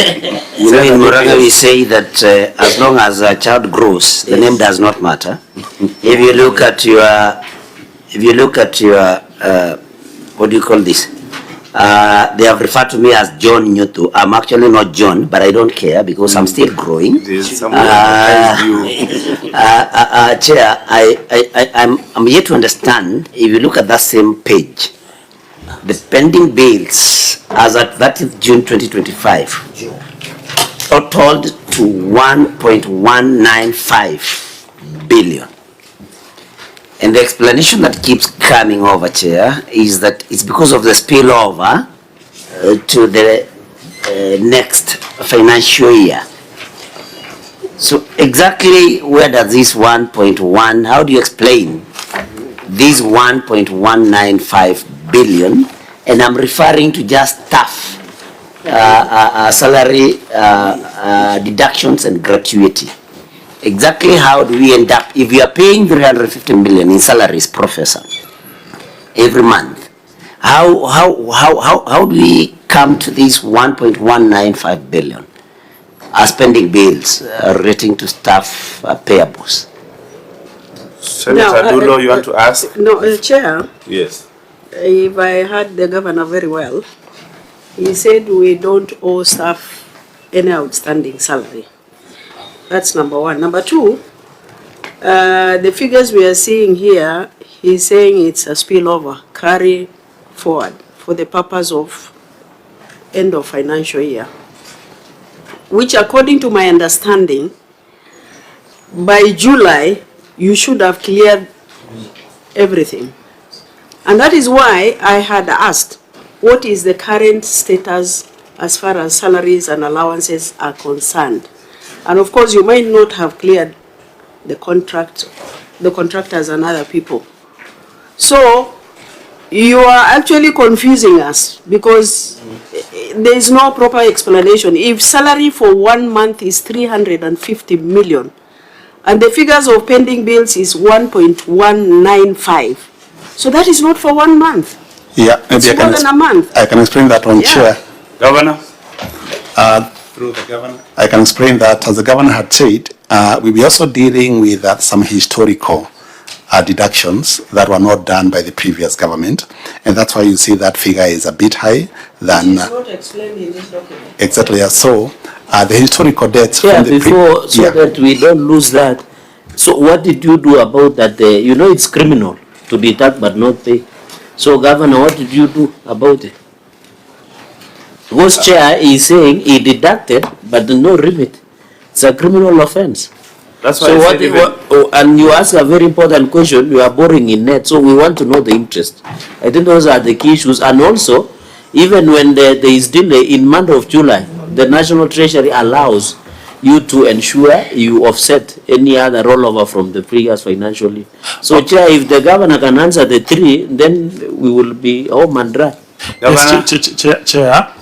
in Murang'a we say that as long as a child grows, the name does not matter. If you look at your, what do you call this? They have referred to me as John Nyutu. I'm actually not John, but I don't care because I'm still growing. Chair, I'm yet to understand. If you look at that same page, the pending bills as at 30th June 2025 totaled to 1.195 billion. And the explanation that keeps coming over, Chair, is that it's because of the spillover to the next financial year. So exactly where does this 1.1, how do you explain this 1.195 billion? And I'm referring to just staff, salary deductions and gratuity. Exactly how do we end up, if we are paying 350 million in salaries, Professor, every month, how do we come to this 1.195 billion as spending bills relating to staff payables? Senator Dulo, you want to ask? No, Chair. Yes. If I heard the governor very well, he said we don't owe staff any outstanding salary. That's number one. Number two, the figures we are seeing here, he's saying it's a spillover, carry forward for the purpose of end of financial year, which according to my understanding, by July, you should have cleared everything. And that is why I had asked, what is the current status as far as salaries and allowances are concerned? And of course, you might not have cleared the contractors and other people. So you are actually confusing us because there is no proper explanation. If salary for 1 month is 350 million and the figures of pending bills is 1.195, so that is not for 1 month. Yeah, maybe it's more than a month. I can explain that on Chair. Governor? Through the governor. I can explain that. As the governor had said, we were also dealing with some historical deductions that were not done by the previous government, and that's why you see that figure is a bit high than. It is not explained in this document. Exactly. Yeah. So the historical debts. Yeah, from the before so that we don't lose that. So what did you do about that? You know it's criminal to deduct but not pay. So Governor, what did you do about it? Because Chair is saying he deducted, but no remit. It's a criminal offense. That's why so and you ask a very important question, you are borrowing in net, so we want to know the interest. I think those are the key issues. And also, even when there is delay in month of July, the National Treasury allows you to ensure you offset any other rollover from the previous financial year. So Chair, if the governor can answer the three, then we will be home and dry. Yes, Chair.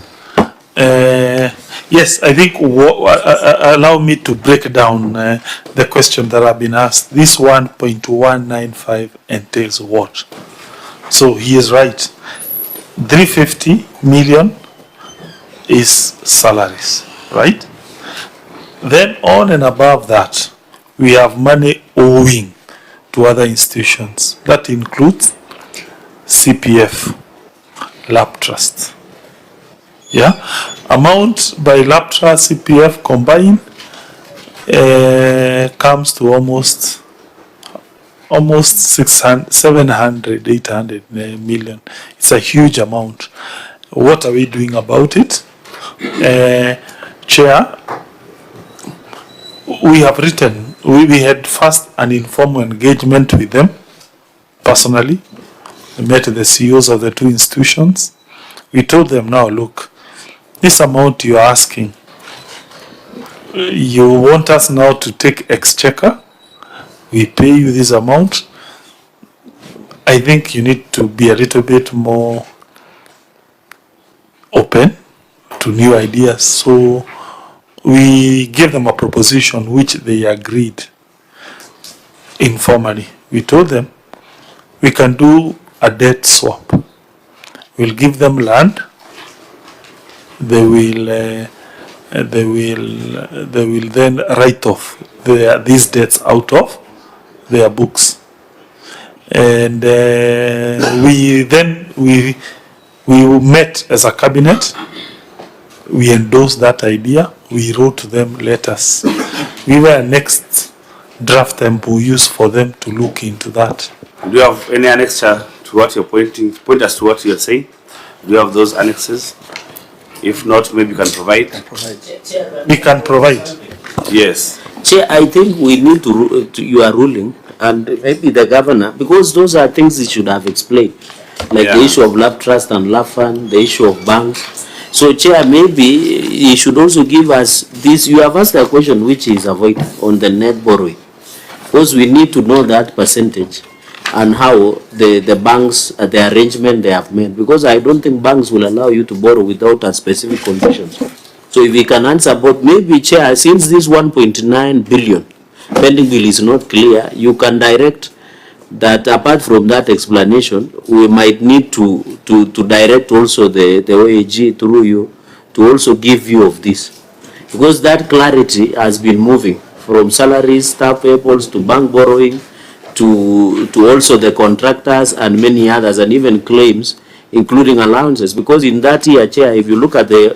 Yes, I think allow me to break down the question that I've been asked. This 1.195 entails what? So he is right. 350 million is salaries, right? Then on and above that, we have money owing to other institutions. That includes CPF, lab trust. Yeah, amount by LAPTRA, CPF combined comes to almost 600, 700, 800 million. It's a huge amount. What are we doing about it? Chair, we have written, we had first an informal engagement with them personally. We met the CEOs of the two institutions. We told them, now look, this amount you're asking, you want us now to take exchequer, we pay you this amount. I think you need to be a little bit more open to new ideas. So we gave them a proposition which they agreed informally. We told them we can do a debt swap. We'll give them land. They will then write off these debts out of their books. And we met as a cabinet. We endorsed that idea. We wrote to them letters. We were next draft them we use for them to look into that. Do you have any annexure to what you're pointing? Point us to what you're saying. Do you have those annexes? If not, maybe you can provide. We can provide. Yes. Chair, I think we need to you are ruling, and maybe the governor, because those are things he should have explained, like the issue of love trust and love fund, the issue of banks. So, Chair, maybe he should also give us this. You have asked a question which is avoided on the net borrowing, because we need to know that percentage and how the banks, the arrangement they have made, because I don't think banks will allow you to borrow without a specific conditions. So if we can answer about, maybe, Chair, since this 1.9 billion pending bill is not clear, you can direct that apart from that explanation, we might need to direct also the OAG through you to also give view of this. Because that clarity has been moving from salaries, staff payables, to bank borrowing, to also the contractors and many others, and even claims, including allowances. Because in that year, Chair, if you look at the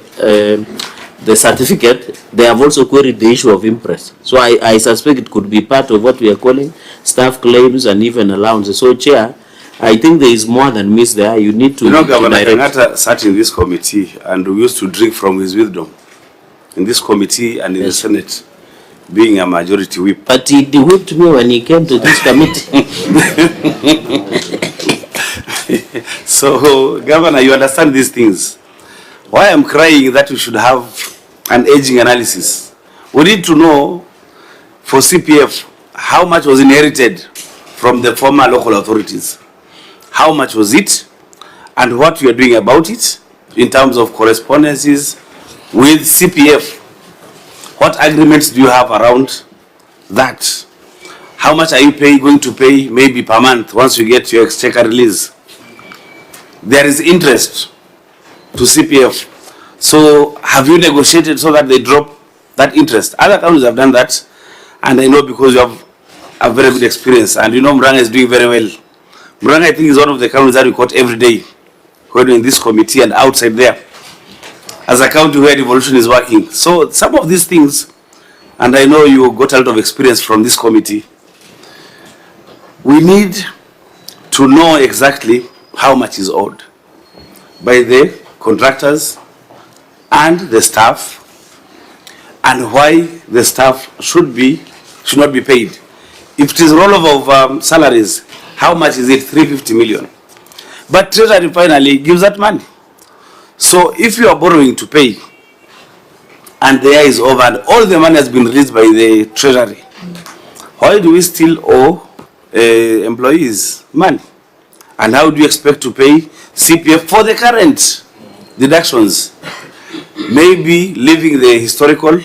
certificate, they have also queried the issue of imprest. So I suspect it could be part of what we are calling staff claims and even allowances. So, Chair, I think there is more than miss there. You need to. You know, Governor Kangata sat in this committee and we used to drink from his wisdom in this committee and in the Senate, being a majority whip. But he whipped me when he came to this committee. So, Governor, you understand these things. Why I'm crying that we should have an aging analysis. We need to know for CPF how much was inherited from the former local authorities. How much was it and what we are doing about it in terms of correspondences with CPF. What agreements do you have around that? How much are you going to pay maybe per month once you get your exchequer release? There is interest to CPF. So have you negotiated so that they drop that interest? Other counties have done that, and I know because you have a very good experience, and you know Murang'a is doing very well. Murang'a, I think, is one of the counties that we quote every day when we're in this committee and outside there, as a county where devolution is working. So some of these things, and I know you got a lot of experience from this committee, we need to know exactly how much is owed by the contractors and the staff, and why the staff should not be paid. If it is rollover of salaries, how much is it? 350 million. But Treasury finally gives that money. So if you are borrowing to pay, and the year is over, and all the money has been released by the Treasury, why do we still owe employees money? And how do you expect to pay CPF for the current deductions? Maybe leaving the historical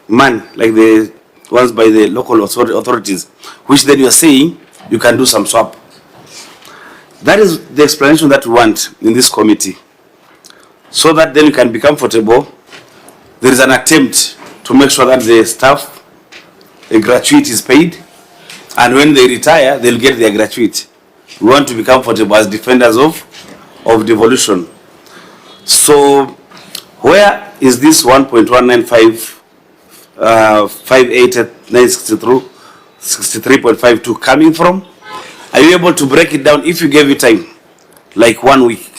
money, like the ones by the local authorities, which then you are saying you can do some swap. That is the explanation that we want in this committee, so that then you can be comfortable. There is an attempt to make sure that the staff, a gratuity is paid, and when they retire, they'll get their gratuity. We want to be comfortable as defenders of devolution. So, where is this 1.195 58963 63.52 coming from? Are you able to break it down if you gave it time? Like 1 week.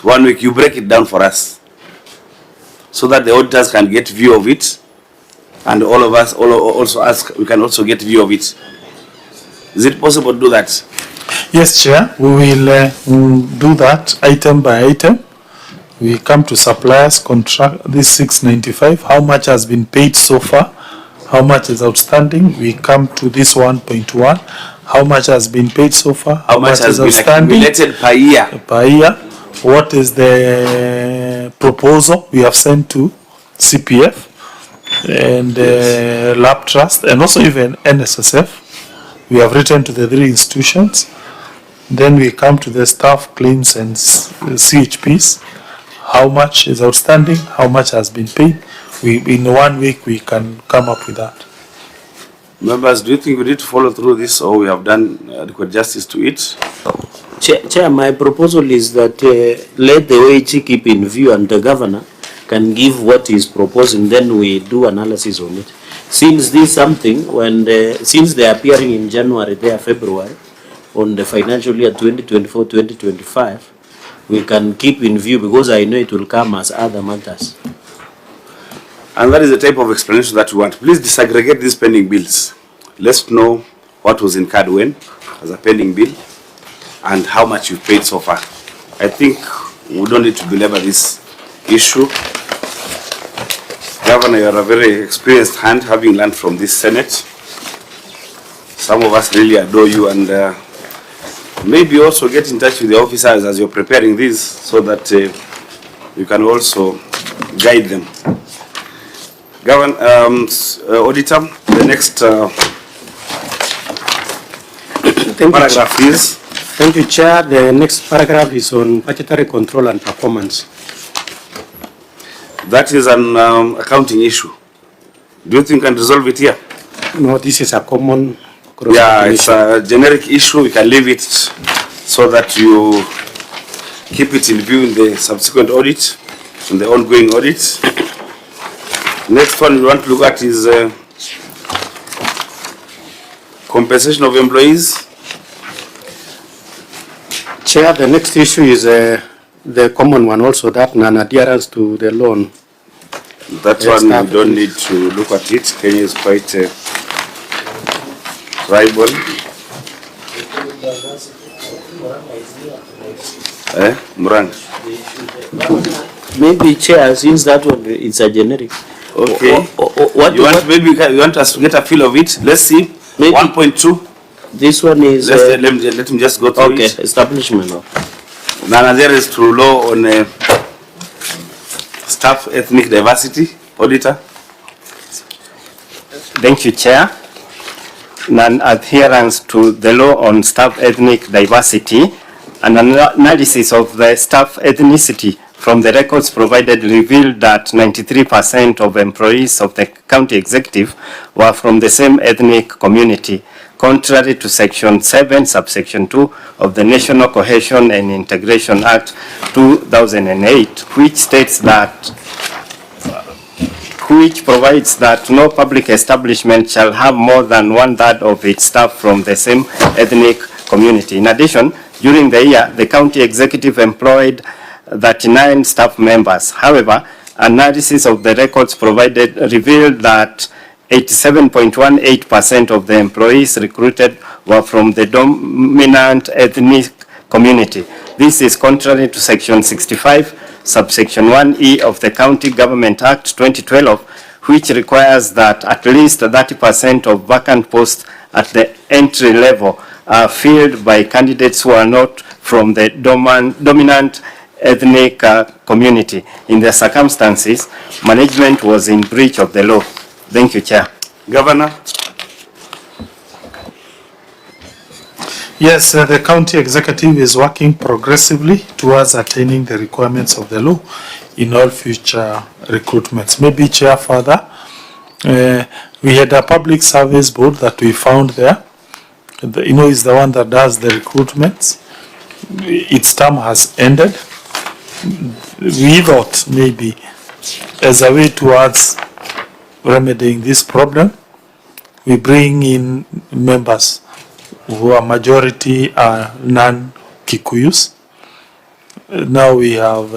1 week, you break it down for us. So that the auditors can get view of it. And all of us also ask, we can also get view of it. Is it possible to do that? Yes, Chair, we will do that item by item. We come to suppliers, contract this 695, how much has been paid so far, how much is outstanding. We come to this 1.1, how much has been paid so far, How much has been accumulated per year? Per year. What is the proposal we have sent to CPF and Lab Trust and also even NSSF. We have written to the 3 institutions. Then we come to the staff claims and CHPs. How much is outstanding? How much has been paid? In 1 week, we can come up with that. Members, do you think we need to follow through this, or we have done adequate justice to it? Chair, my proposal is that let the OAG keep in view and the governor can give what he is proposing, then we do analysis on it. Since this is something, since they are appearing in January, they are February, on the financial year 2024-2025, we can keep in view because I know it will come as other matters. And that is the type of explanation that we want. Please disaggregate these pending bills. Let's know what was incurred when as a pending bill and how much you've paid so far. I think we don't need to belabor this issue. Governor, you are a very experienced hand, having learned from this Senate. Some of us really adore you, and maybe also get in touch with the officers as you're preparing this so that you can also guide them. Auditor, the next paragraph is? Thank you, Chair. The next paragraph is on budgetary control and performance. That is an accounting issue. Do you think we can resolve it here? No, this is a common. Yeah, it's a generic issue. We can leave it so that you keep it in view in the subsequent audit, in the ongoing audit. Next one we want to look at is compensation of employees. Chair, the next issue is the common one also, that non-adherence to the loan. That one we don't need to look at it. Kenya is quite tribal. Murang'a. Maybe, Chair, since that one is a generic. Okay. Maybe you want us to get a feel of it. Let's see. 1.2. This one is. Let him just go through it. Okay, establishment of. Non-adherence to law on staff ethnic diversity. Auditor. Thank you, Chair. Non-adherence to the law on staff ethnic diversity. An analysis of the staff ethnicity from the records provided revealed that 93% of employees of the county executive were from the same ethnic community, contrary to Section 7, Subsection 2 of the National Cohesion and Integration Act 2008, which provides that no public establishment shall have more than 1/3 of its staff from the same ethnic community. In addition, during the year, the county executive employed 39 staff members. However, analysis of the records provided revealed that 87.18% of the employees recruited were from the dominant ethnic community. This is contrary to Section 65, Subsection 1E of the County Government Act 2012, which requires that at least 30% of vacant posts at the entry level are filled by candidates who are not from the dominant ethnic community. In the circumstances, management was in breach of the law. Thank you, Chair. Governor. Yes, the county executive is working progressively towards attaining the requirements of the law in all future recruitments. Maybe, Chair, further, we had a public service board that we found there. Is the one that does the recruitments. Its term has ended. We thought maybe as a way towards remedying this problem, we bring in members who are majority are non-Kikuyus. Now we have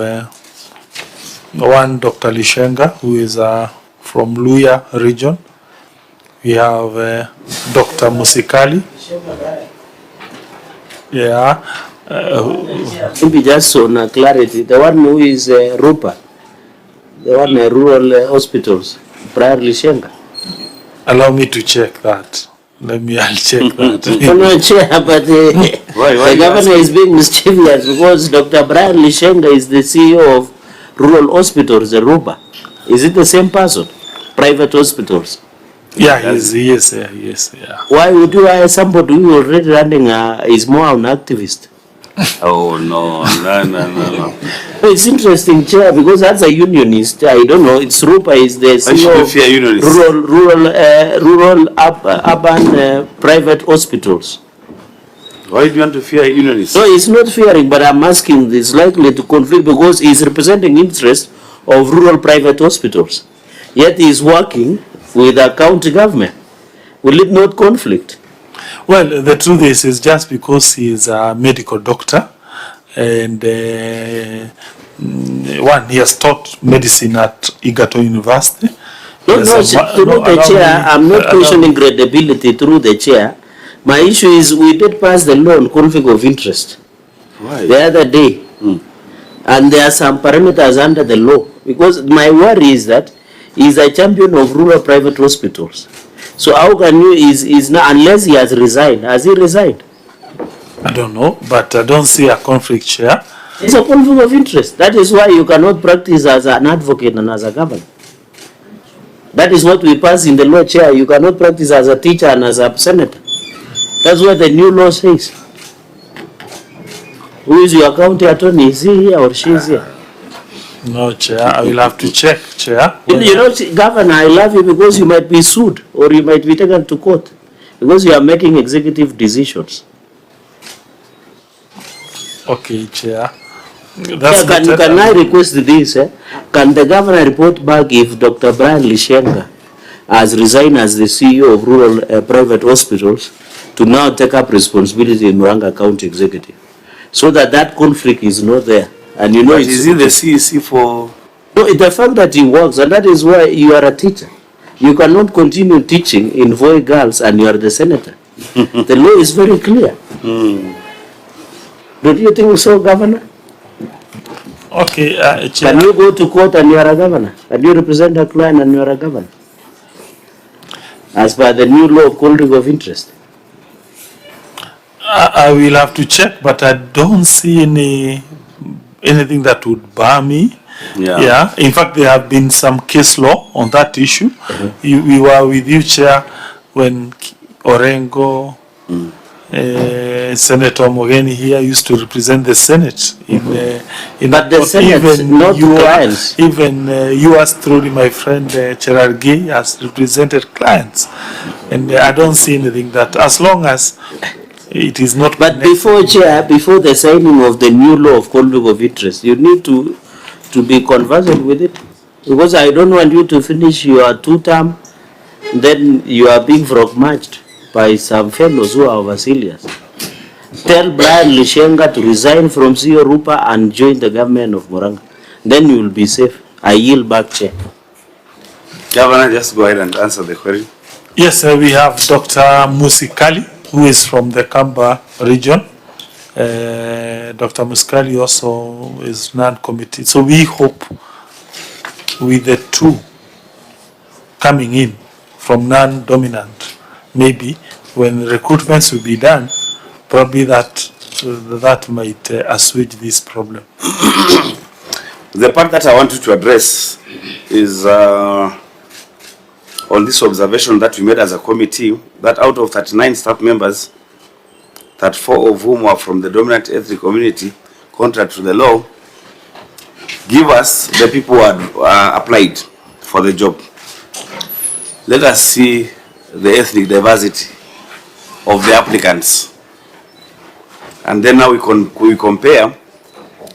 one Dr. Lishenga, who is from Luya region. We have Dr. Musikali. Yeah. Maybe just on clarity, the one who is Rupa, the one rural hospitals, Brian Lishenga. Allow me to check that. I'll check that. No, Chair, but the governor is being mischievous because Dr. Brian Lishenga is the CEO of rural hospitals, the Ruba. Is it the same person? Private hospitals? Yeah, he is. Yeah. Why would you hire somebody who already running is more an activist? Oh, no. It's interesting, Chair, because as a unionist, I don't know, it's Rupa is the CEO of rural urban private hospitals. Why do you want to fear unionists? No, it's not fearing, but I'm asking this likely to conflict because he's representing interest of rural private hospitals. Yet he's working with a county government. Will it not conflict? Well, the truth is just because he is a medical doctor and he has taught medicine at Egerton University. Through the chair, I'm not questioning credibility through the chair. My issue is we did pass the law on conflict of interest. Why? The other day. And there are some parameters under the law. Because my worry is that he's a champion of rural private hospitals. So how can you, is not, unless he has resigned, has he resigned? I don't know, but I don't see a conflict, Chair. It's a conflict of interest. That is why you cannot practice as an advocate and as a governor. That is what we pass in the law, Chair. You cannot practice as a teacher and as a senator. That's what the new law says. Who is your county attorney? Is he here or she is here? No, Chair. I will have to check, Chair. You know, Governor, I love you because you might be sued or you might be taken to court because you are making executive decisions. Okay, Chair. Can I request this? Can the governor report back if Dr. Brian Lishenga has resigned as the CEO of rural private hospitals to now take up responsibility in Murang'a County Executive, so that conflict is not there? And you know, is he the CEC for? No, the fact that he works, and that is why you are a teacher. You cannot continue teaching in Voi Girls and you are the senator. The law is very clear. Don't you think so, Governor? Okay, Chair. Can you go to court and you are a governor? Can you represent a client and you are a governor? As per the new law of conflict of interest. I will have to check, but I don't see anything that would bar me. Yeah. In fact, there have been some case law on that issue. We were with you, Chair, when Orengo, Senator Mogeni here used to represent the Senate. But the Senate, not clients. Even yours truly, my friend Cherargei, has represented clients. And I don't see anything that, as long as it is not. But before, Chair, before the signing of the new law of conflict of interest, you need to be conversant with it. Because I don't want you to finish your 2-term, then you are being frog-marched by some fellows who are overzealous. Tell Brian Lishenga to resign from CEO Rupa and join the government of Murang'a. Then you will be safe. I yield back, Chair. Governor, just go ahead and answer the query. Yes, we have Dr. Musikali, who is from the Kamba region. Dr. Musikali also is non-committed. So we hope with the two coming in from non-dominant, maybe when recruitments will be done, probably that might assuage this problem. The part that I want you to address is on this observation that we made as a committee, that out of 39 staff members, 34 of whom are from the dominant ethnic community, contrary to the law, give us the people who applied for the job. Let us see the ethnic diversity of the applicants. And then now we compare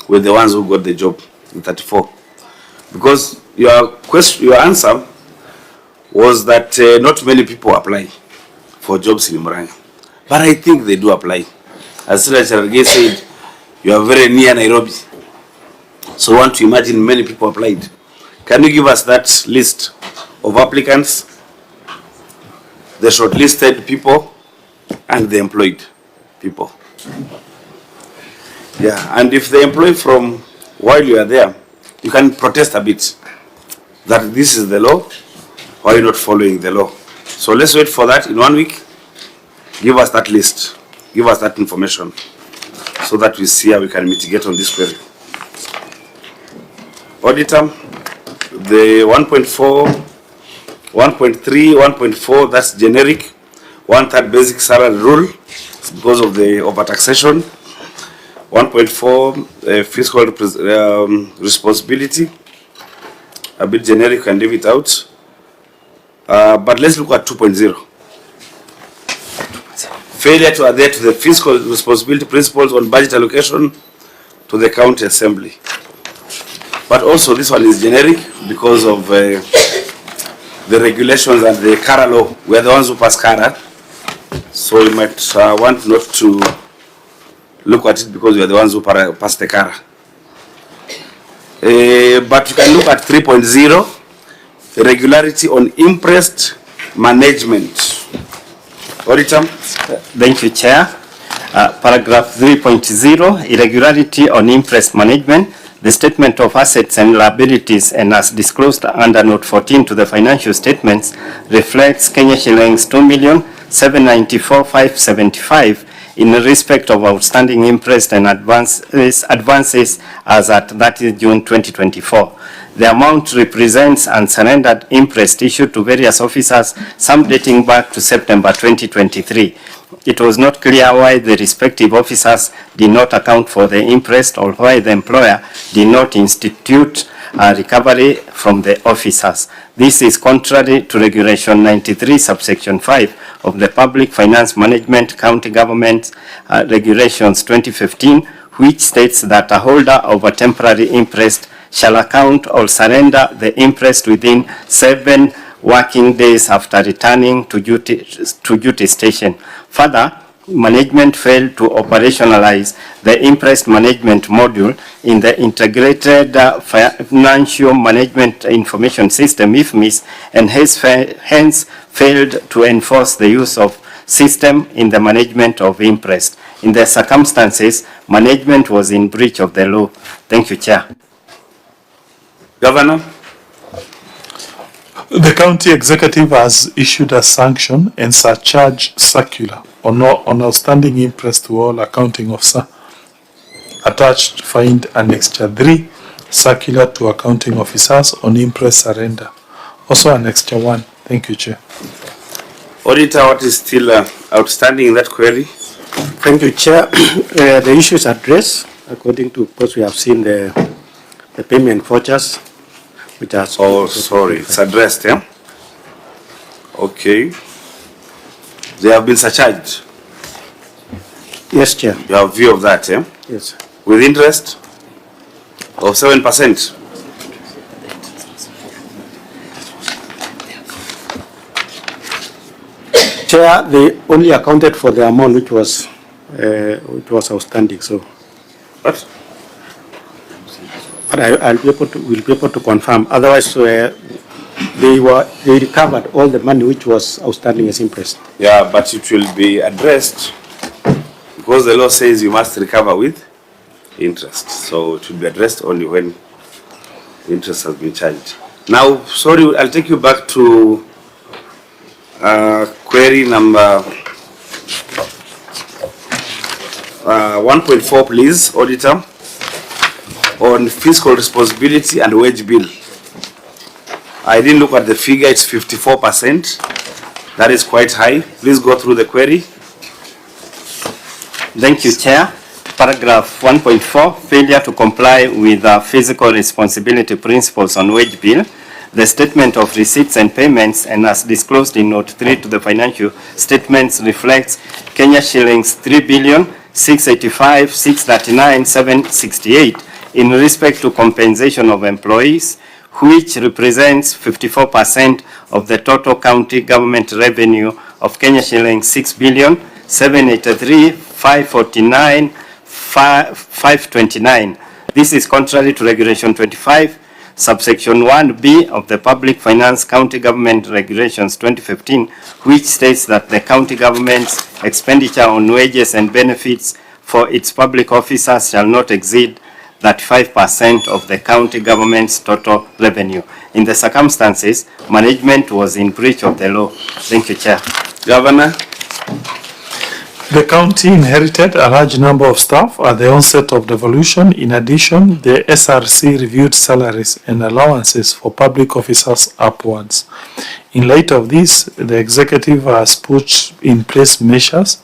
with the ones who got the job, the 34. Because your answer was that not many people apply. for jobs in Murang'a. But I think they do apply. As Secretary said, you are very near Nairobi. So I want to imagine many people applied. Can you give us that list of applicants, the shortlisted people, and the employed people? Yeah, and if they employ from while you are there, you can protest a bit that this is the law, why are you not following the law? So let's wait for that in 1 week. Give us that list, give us that information, so that we see how we can mitigate on this query. Auditor, the 1.4, 1.3, 1.4, that's generic. 1/3 basic salary rule, because of the overtaxation. 1.4, fiscal responsibility, a bit generic, and leave it out. But let's look at 2.0. Failure to adhere to the fiscal responsibility principles on budget allocation to the county assembly. But also this one is generic because of the regulations and the CARA law. We are the ones who pass CARA. So you might want not to look at it because we are the ones who pass the CARA. But you can look at 3.0, regularity on interest management. Auditor. Thank you, Chair. Paragraph 3.0, irregularity on interest management. The statement of assets and liabilities, and as disclosed under Note 14 to the financial statements, reflects Kenya shillings 2,794,575 in respect of outstanding interest and advances as at 30 June 2024. The amount represents unsurrendered interest issued to various officers, some dating back to September 2023. It was not clear why the respective officers did not account for the interest or why the employer did not institute a recovery from the officers. This is contrary to Regulation 93, subsection 5 of the Public Finance Management County Government Regulations 2015, which states that a holder of a temporary interest shall account or surrender the interest within 7 working days after returning to duty station. Further, management failed to operationalize the interest management module in the Integrated Financial Management Information System, IFMIS, and hence failed to enforce the use of system in the management of interest. In the circumstances, management was in breach of the law. Thank you, Chair. Governor. The county executive has issued a sanction and surcharge circular on outstanding interest to all accounting officer. Attached find Annexure 3, circular to accounting officers on interest surrender. Also Annexure 1. Thank you, Chair. Auditor, what is still outstanding in that query? Thank you, Chair. The issues addressed, according to, because we have seen the payment vouchers, which are... Oh, sorry, it's addressed, yeah? Okay. They have been surcharged? Yes, Chair. You have view of that, yeah? Yes. With interest of 7%? Chair, they only accounted for the amount which was outstanding, so... What? But will be able to confirm. Otherwise, they recovered all the money which was outstanding as interest. Yeah, but it will be addressed because the law says you must recover with interest. So it will be addressed only when interest has been charged. Now, sorry, I'll take you back to query number 1.4, please, Auditor, on fiscal responsibility and wage bill. I didn't look at the figure, it's 54%. That is quite high. Please go through the query. Thank you, Chair. Paragraph 1.4, failure to comply with fiscal responsibility principles on wage bill. The statement of receipts and payments, and as disclosed in Note 3 to the financial statements, reflects Kenya shillings 3,685,639,768 in respect to compensation of employees, which represents 54% of the total county government revenue of Kenya shillings 6,783,549,529. This is contrary to Regulation 25, subsection 1B of the Public Finance County Government Regulations 2015, which states that the county government's expenditure on wages and benefits for its public officers shall not exceed 35% of the county government's total revenue. In the circumstances, management was in breach of the law. Thank you, Chair. Governor. The county inherited a large number of staff at the onset of devolution. In addition, the SRC reviewed salaries and allowances for public officers upwards. In light of this, the executive has put in place measures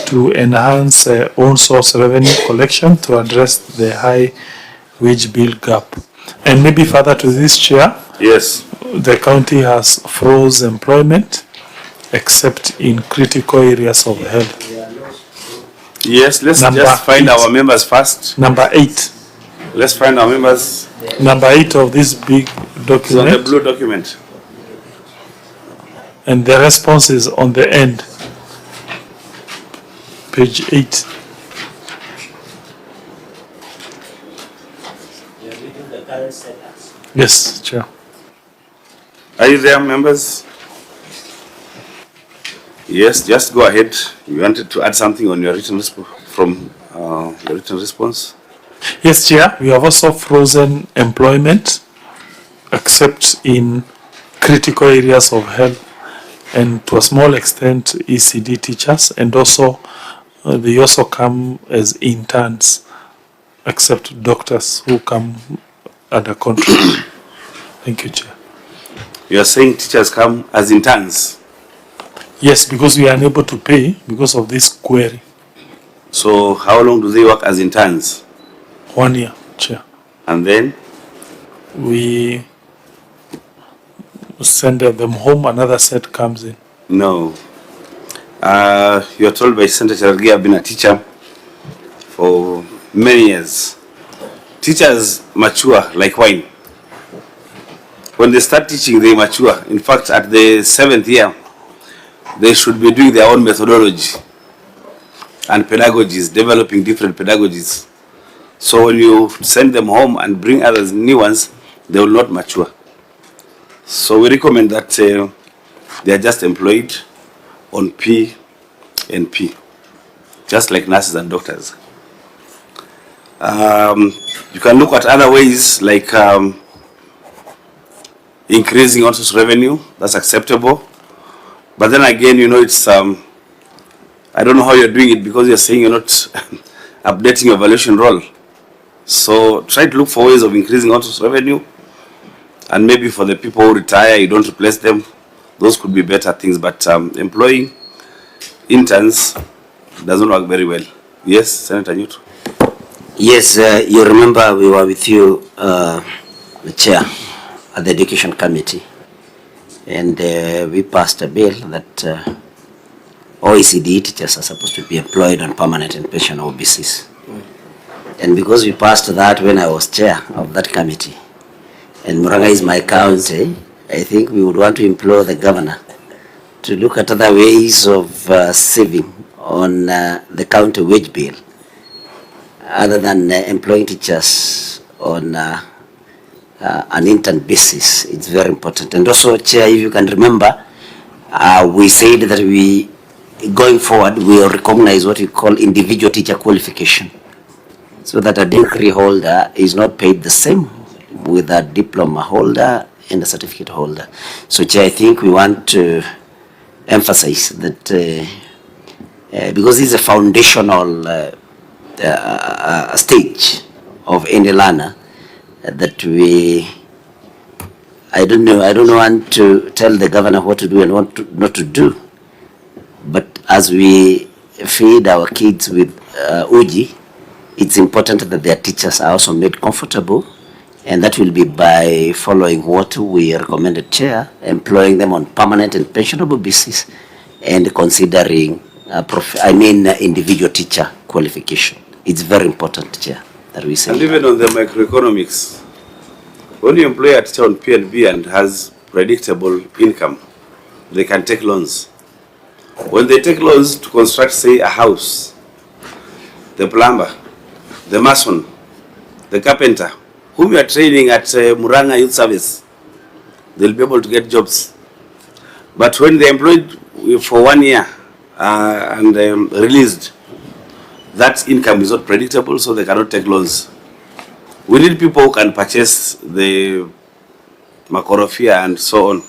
to enhance own source revenue collection to address the high wage bill gap. And maybe further to this, Chair. Yes. The county has froze employment except in critical areas of health. Yes, let's just find our members first. Number 8. Let's find our members. Number 8 of this big document. It's on the blue document. And the response is on the end. Page 8. Yes, Chair. Are you there, members? Yes, just go ahead. You wanted to add something on your written from your written response? Yes, Chair. We have also frozen employment, except in critical areas of health, and to a small extent, ECD teachers, and also they also come as interns, except doctors who come under contract. Thank you, Chair. You are saying teachers come as interns? Yes, because we are unable to pay because of this query. So how long do they work as interns? 1 year, Chair. And then? We send them home, another set comes in. No. You are told by Senator Cherargei I've been a teacher for many years. Teachers mature like wine. When they start teaching, they mature. In fact, at the 7th year, they should be doing their own methodology and pedagogies, developing different pedagogies. So when you send them home and bring others new ones, they will not mature. So we recommend that they are just employed on P and P, just like nurses and doctors. You can look at other ways like increasing on-source revenue. That's acceptable. But then again, you know, it's I don't know how you're doing it because you're saying you're not updating your valuation roll. So try to look for ways of increasing on-source revenue, and maybe for the people who retire, you don't replace them. Those could be better things. But employing interns doesn't work very well. Yes, Senator Newt. Yes, you remember we were with you, the chair, at the Education Committee, and we passed a bill that OECD teachers are supposed to be employed on permanent and pensionable basis. And because we passed that when I was chair of that committee, and Murang'a is my county, I think we would want to implore the governor to look at other ways of saving on the county wage bill, other than employing teachers on an intern basis. It's very important. And also, Chair, if you can remember, we said that we, going forward, we will recognize what we call individual teacher qualification, so that a degree holder is not paid the same with a diploma holder and a certificate holder. So, Chair, I think we want to emphasize that because this is a foundational stage of any learner, that I don't want to tell the governor what to do and what not to do, but as we feed our kids with uji, it's important that their teachers are also made comfortable, and that will be by following what we recommended, Chair, employing them on permanent and pensionable basis, and considering individual teacher qualification. It's very important, Chair, that we say. And even on the microeconomics, when you employ a teacher on P&B and has predictable income, they can take loans. When they take loans to construct, say, a house, the plumber, the mason, the carpenter, whom you are training at Murang'a Youth Service, they'll be able to get jobs. But when they're employed for 1 year and released, that income is not predictable, so they cannot take loans. We need people who can purchase the makorofia and so on,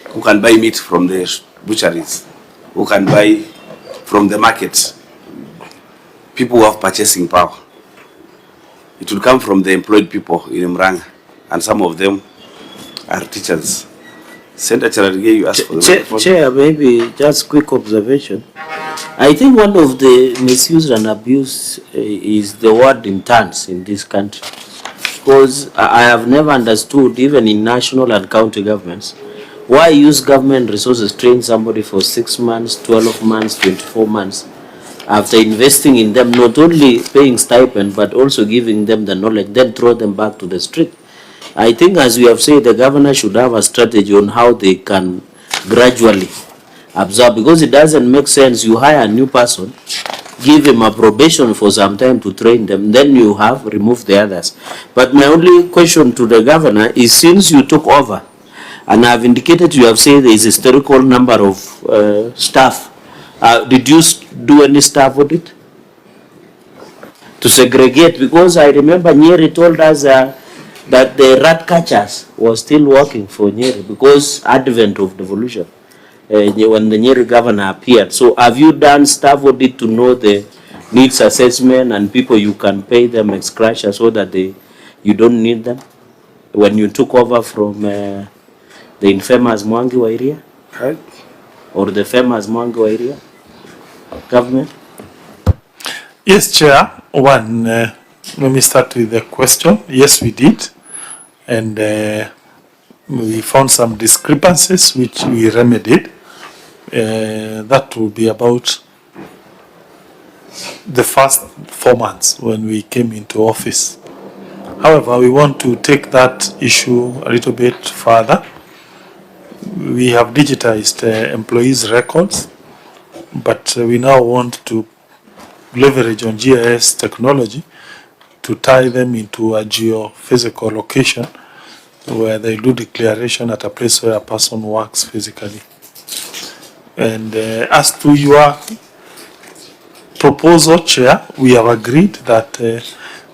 who can buy meat from the butcheries, who can buy from the markets, people who have purchasing power. It will come from the employed people in Murang'a, and some of them are teachers. Senator Chararige, you asked for the Chair, maybe just quick observation. I think one of the misuse and abuse is the word interns in this country. Because I have never understood, even in national and county governments, why use government resources train somebody for 6 months, 12 months, 24 months, after investing in them, not only paying stipend, but also giving them the knowledge, then throw them back to the street. I think, as we have said, the governor should have a strategy on how they can gradually absorb, because it doesn't make sense you hire a new person, give him a probation for some time to train them, then you have removed the others. But my only question to the governor is, since you took over, and I have indicated, you have said there is a historical number of staff, did you do any staff audit to segregate? Because I remember Nyeri told us that the rat catchers were still working for Nyeri because advent of devolution when the Nyeri governor appeared. So have you done staff audit to know the needs assessment and people you can pay them ex gratia so that you don't need them when you took over from the infamous Mwangi area? Right. Or the famous Mwangi area government? Yes, Chair. One, let me start with the question. Yes, we did. And we found some discrepancies which we remedied. That will be about the first 4 months when we came into office. However, we want to take that issue a little bit further. We have digitized employees' records, but we now want to leverage on GIS technology to tie them into a geophysical location where they do declaration at a place where a person works physically. And as to your proposal, Chair, we have agreed that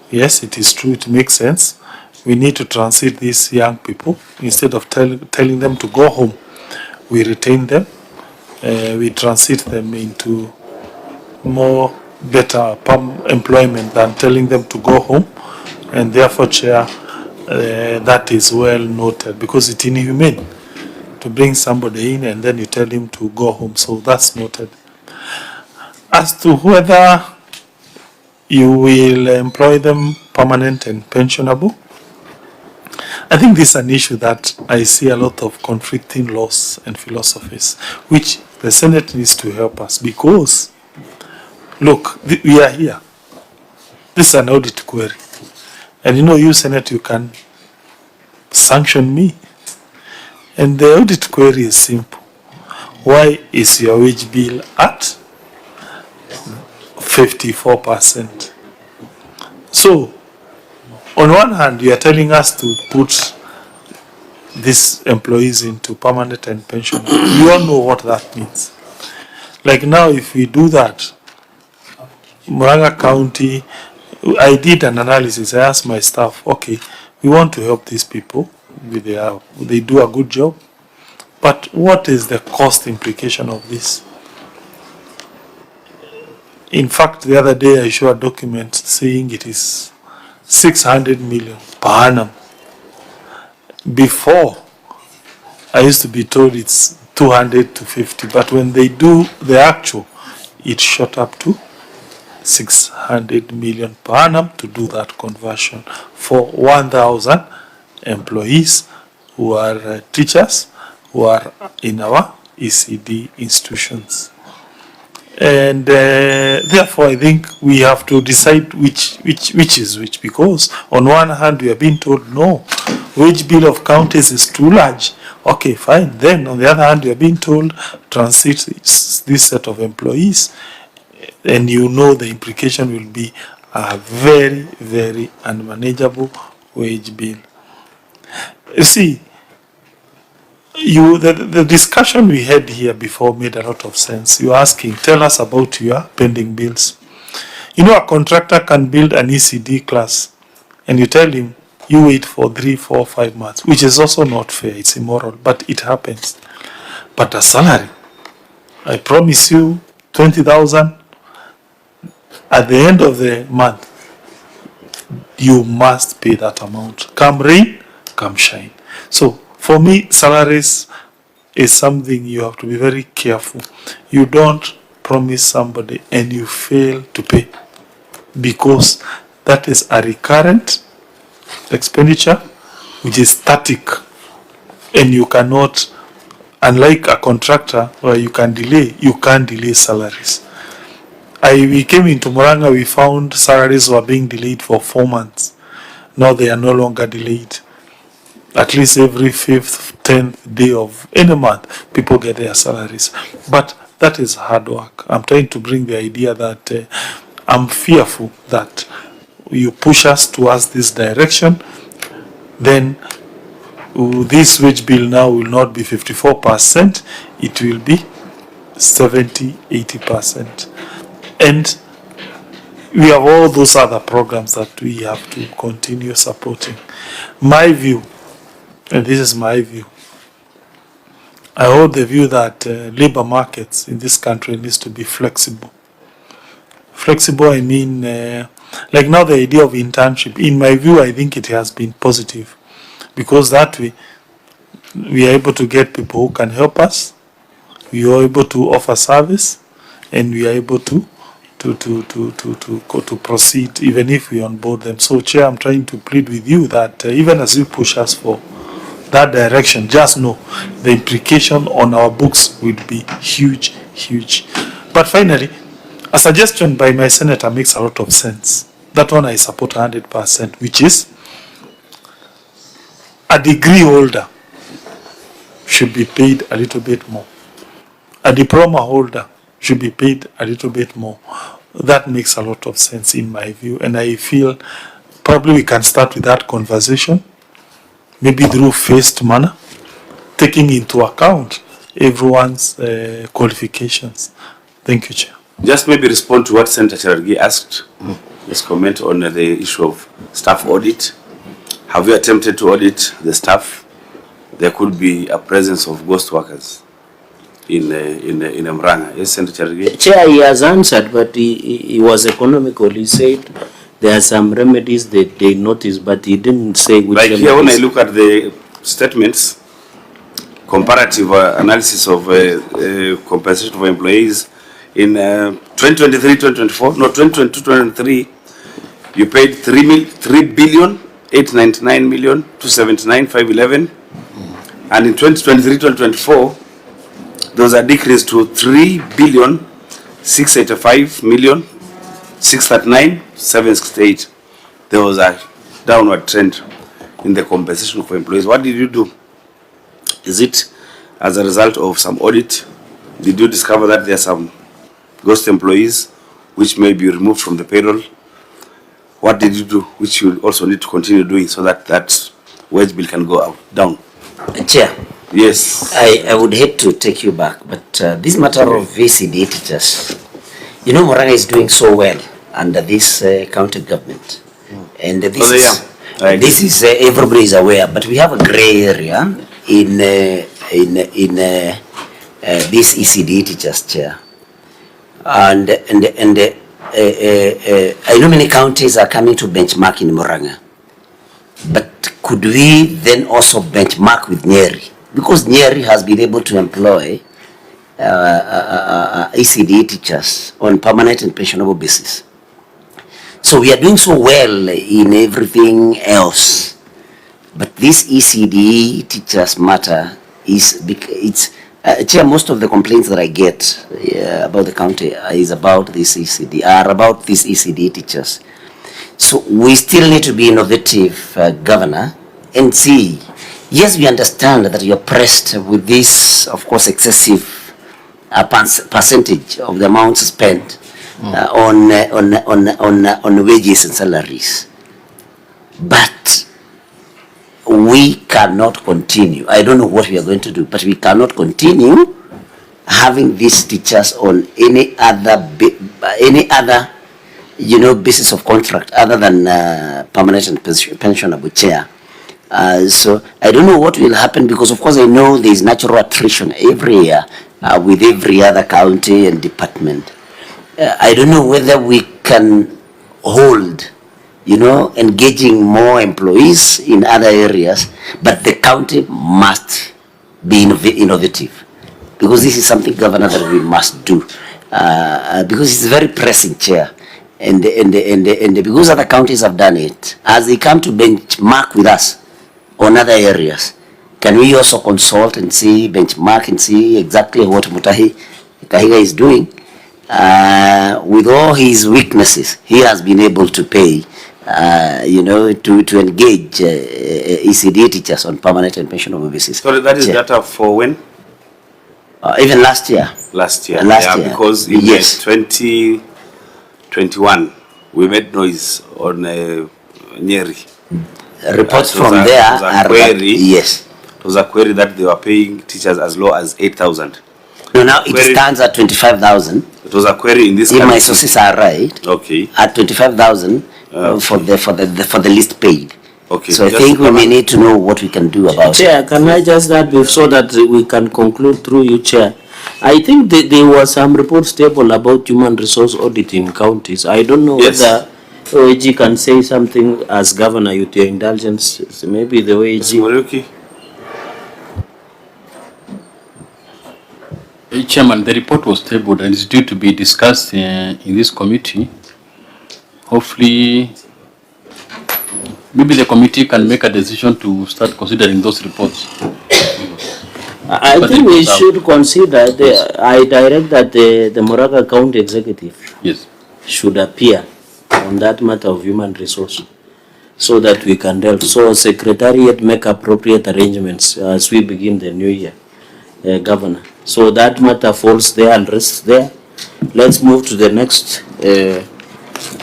yes, it is true, it makes sense. We need to transit these young people. Instead of telling them to go home, we retain them. We transit them into more better employment than telling them to go home. And therefore, Chair, that is well noted, because it's inhumane to bring somebody in and then you tell him to go home. So that's noted. As to whether you will employ them permanent and pensionable, I think this is an issue that I see a lot of conflicting laws and philosophies, which the Senate needs to help us, because, look, we are here. This is an audit query. And you, Senate, you can sanction me. And the audit query is simple. Why is your wage bill at 54%? So, on one hand, you are telling us to put these employees into permanent and pension. You all know what that means. Like now, if we do that, Murang'a County, I did an analysis. I asked my staff, okay, we want to help these people. They do a good job. But what is the cost implication of this? In fact, the other day I showed a document saying it is 600 million per annum. Before, I used to be told it's 200 to 50, but when they do the actual, it shot up to 600 million per annum to do that conversion for 1,000 employees who are teachers, who are in our ECD institutions. And therefore, I think we have to decide which is which, because on one hand, we are being told, no, wage bill of counties is too large. Okay, fine. Then on the other hand, you are being told transit this set of employees, and you know the implication will be a very, very unmanageable wage bill. You see, the discussion we had here before made a lot of sense. You're asking, tell us about your pending bills. You know, a contractor can build an ECD class, and you tell him, you wait for 3, 4, 5 months, which is also not fair. It's immoral, but it happens. But a salary, I promise you 20,000 at the end of the month, you must pay that amount. Come rain, come shine. So for me, salaries is something you have to be very careful. You don't promise somebody and you fail to pay, because that is a recurrent expenditure which is static, and you cannot, unlike a contractor where you can delay, you can't delay salaries. We came into Murang'a, we found salaries were being delayed for 4 months. Now they are no longer delayed. At least every 5th, 10th day of any month, people get their salaries. But that is hard work. I'm trying to bring the idea that I'm fearful that you push us towards this direction, then this wage bill now will not be 54%, it will be 70, 80%. And we have all those other programs that we have to continue supporting. My view, and this is my view, I hold the view that labor markets in this country needs to be flexible. Flexible, I mean, like now the idea of internship, in my view, I think it has been positive, because that way we are able to get people who can help us, we are able to offer service, and we are able to proceed even if we onboard them. So, Chair, I'm trying to plead with you that even as you push us for that direction, just know the implication on our books will be huge, huge. But finally, a suggestion by my senator makes a lot of sense. That one I support 100%, which is a degree holder should be paid a little bit more. A diploma holder should be paid a little bit more. That makes a lot of sense in my view, and I feel probably we can start with that conversation, maybe through phased manner, taking into account everyone's qualifications. Thank you, Chair. Just maybe respond to what Senator Cherargei asked. Let's comment on the issue of staff audit. Have you attempted to audit the staff? There could be a presence of ghost workers in Murang'a. Yes, Senator Cherargei? Chair, he has answered, but he was economical. He said there are some remedies that they noticed, but he didn't say which remedies. Like here, when I look at the statements, comparative analysis of compensation for employees in 2023-2024, no, 2022-2023, you paid 3,899,279,511, and in 2023-2024, there was a decrease to 3,685,639,768. There was a downward trend in the compensation for employees. What did you do? Is it as a result of some audit? Did you discover that there are some ghost employees which may be removed from the payroll? What did you do, which you also need to continue doing so that that wage bill can go down? Chair. Yes. I would hate to take you back, but this matter of VCD teachers, you know, Murang'a is doing so well under this county government, and this is everybody is aware. But we have a grey area in this ECD teachers, Chair, and I know many counties are coming to benchmark in Murang'a, but could we then also benchmark with Nyeri? Because Nyeri has been able to employ ECD teachers on permanent and pensionable basis. So we are doing so well in everything else. But this ECD teachers matter is, Chair, most of the complaints that I get about the county is about this ECD, about these ECD teachers. So we still need to be innovative, Governor, and see. Yes, we understand that you're pressed with this, of course, excessive percentage of the amount spent on wages and salaries. But we cannot continue. I don't know what we are going to do, but we cannot continue having these teachers on any other basis of contract other than permanent and pensionable chair. So I don't know what will happen, because of course I know there is natural attrition every year with every other county and department. I don't know whether we can hold, engaging more employees in other areas, but the county must be innovative, because this is something, Governor, that we must do, because it's very pressing, Chair. And because other counties have done it, as they come to benchmark with us on other areas, can we also consult and see, benchmark and see exactly what Mutahi Kahiga is doing? With all his weaknesses, he has been able to pay, to engage ECD teachers on permanent and pensionable basis. So that is data for when? Even last year. Last year, last year. Because in 2021, we made noise on Nyeri. Reports from there are query, yes. It was a query that they were paying teachers as low as 8,000. No, now it stands at 25,000. It was a query in this. If my sources are right. Okay. At 25,000 for the least paid. Okay. So I think we may need to know what we can do about Chair, it. can I just add so that we can conclude through you, Chair? I think there was some reports table about human resource audit in counties. I don't know whether OAG can say something as governor with your indulgence. Maybe the OAG. Chairman, the report was tabled and is due to be discussed in this committee. Hopefully, maybe the committee can make a decision to start considering those reports. I think we should consider, I direct that the Murang'a County Executive should appear on that matter of human resource, so that we can deal. So Secretariat make appropriate arrangements as we begin the new year, Governor. So that matter falls there and rests there. Let's move to the next. The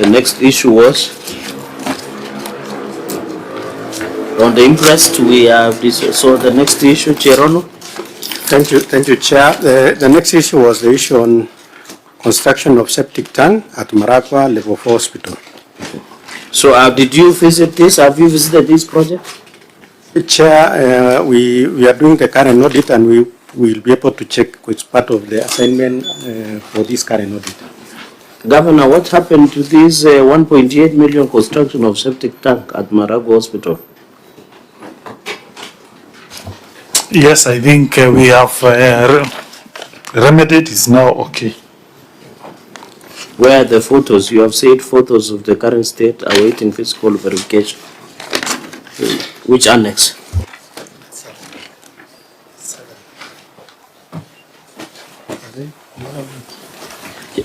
next issue was on the interest. We have this. So the next issue, Cherono. Thank you, Chair. The next issue was the issue on construction of septic tank at Murang'a Level 4 Hospital. So did you visit this? Have you visited this project? Chair, we are doing the current audit, and we will be able to check which part of the assignment for this current audit. Governor, what happened to this 1.8 million construction of septic tank at Murang'a Hospital? Yes, I think we have remedied. Is now okay. Where are the photos? You have said photos of the current state awaiting physical verification. Which annex?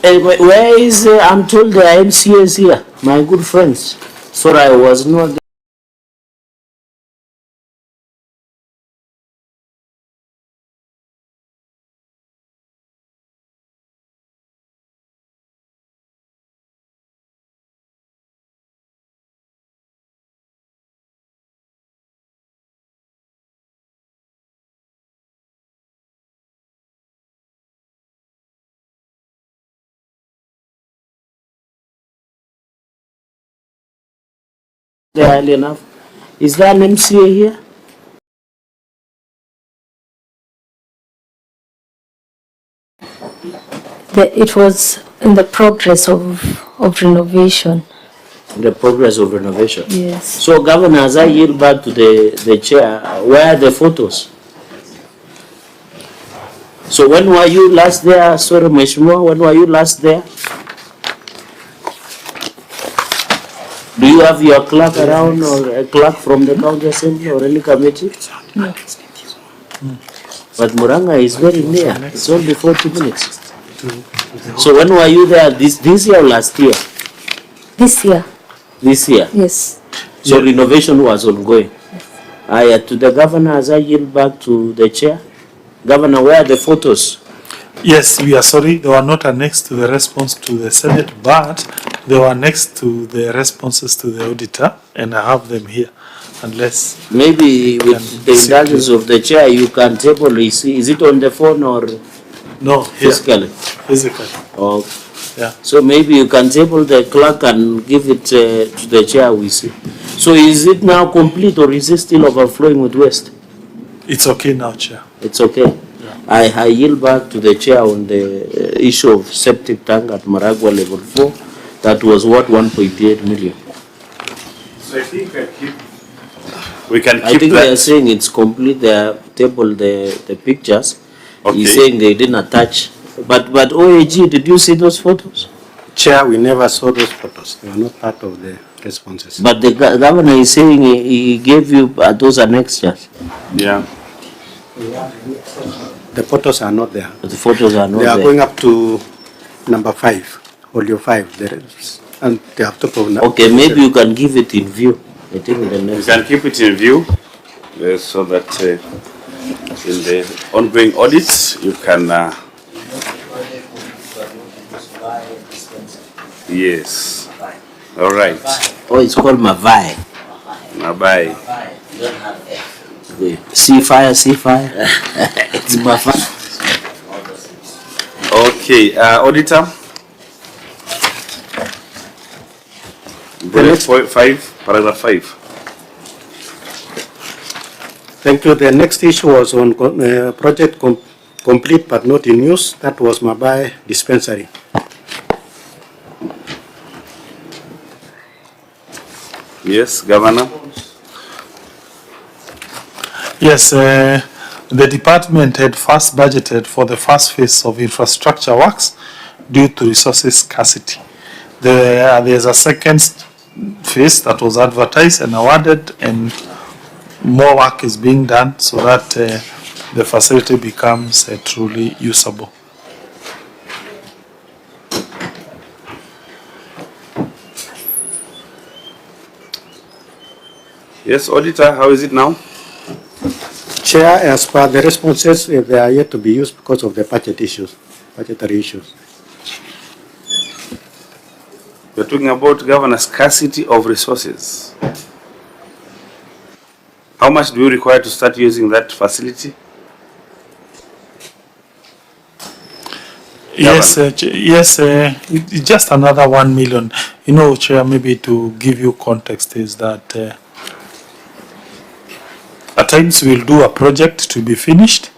Where is, I'm told the MCAs here, my good friends. Sorry, I was not there. Early enough. Is there an MCA here? It was in the progress of renovation. The progress of renovation? Yes. So, Governor, as I yield back to the chair, where are the photos? So, when were you last there? Sorry, Mheshimiwa, when were you last there? Do you have your clerk around, or a clerk from the county assembly or any committee? No. But Murang'a is very near. It's only 40 minutes. So when were you there? This year or last year? This year. This year? Yes. So renovation was ongoing? To the governor, as I yield back to the chair. Governor, where are the photos? Yes, we are sorry, they were not annexed to the response to the Senate, but they were next to the responses to the auditor, and I have them here, unless... Maybe with the indulgence of the chair, you can table, is it on the phone or? No, here. Physically? Physically. Oh. Yeah. So maybe you can table the clerk and give it to the chair, we see. So is it now complete or is it still overflowing with waste? It's okay now, Chair. It's okay. Yeah. I yield back to the chair on the issue of septic tank at Murang'a level 4. That was what, 1.8 million. So I think we can keep I think that. they are saying it's complete. They are table the pictures. Okay. He's saying they didn't attach. But OAG, did you see those photos? Chair, we never saw those photos. They were not part of the responses. But the governor is saying he gave you those annexures. Yeah. The photos are not there. The photos are not there. They are there. going up to number 5, folio 5. There is, and they have to prove. Okay, maybe you can give it in view. I think the next. You can keep it in view so that in the ongoing audits you can. Yes. All right. Oh, it's called Mavai. Mavai. See fire. It's Mavai. Okay, auditor. Bullet point 5, paragraph 5. Thank you. The next issue was on project complete but not in use. That was Mabai dispensary. Yes, Governor. Yes, the department had first budgeted for the first phase of infrastructure works due to resources scarcity. There's a second phase that was advertised and awarded, and more work is being done so that the facility becomes truly usable. Yes, Auditor, how is it now? Chair, as per the responses, they are yet to be used because of the budgetary issues. We're talking about, Governor, scarcity of resources. How much do you require to start using that facility? Yes, it's just another 1 million. You know, Chair, maybe to give you context is that at times we'll do a project to be finished.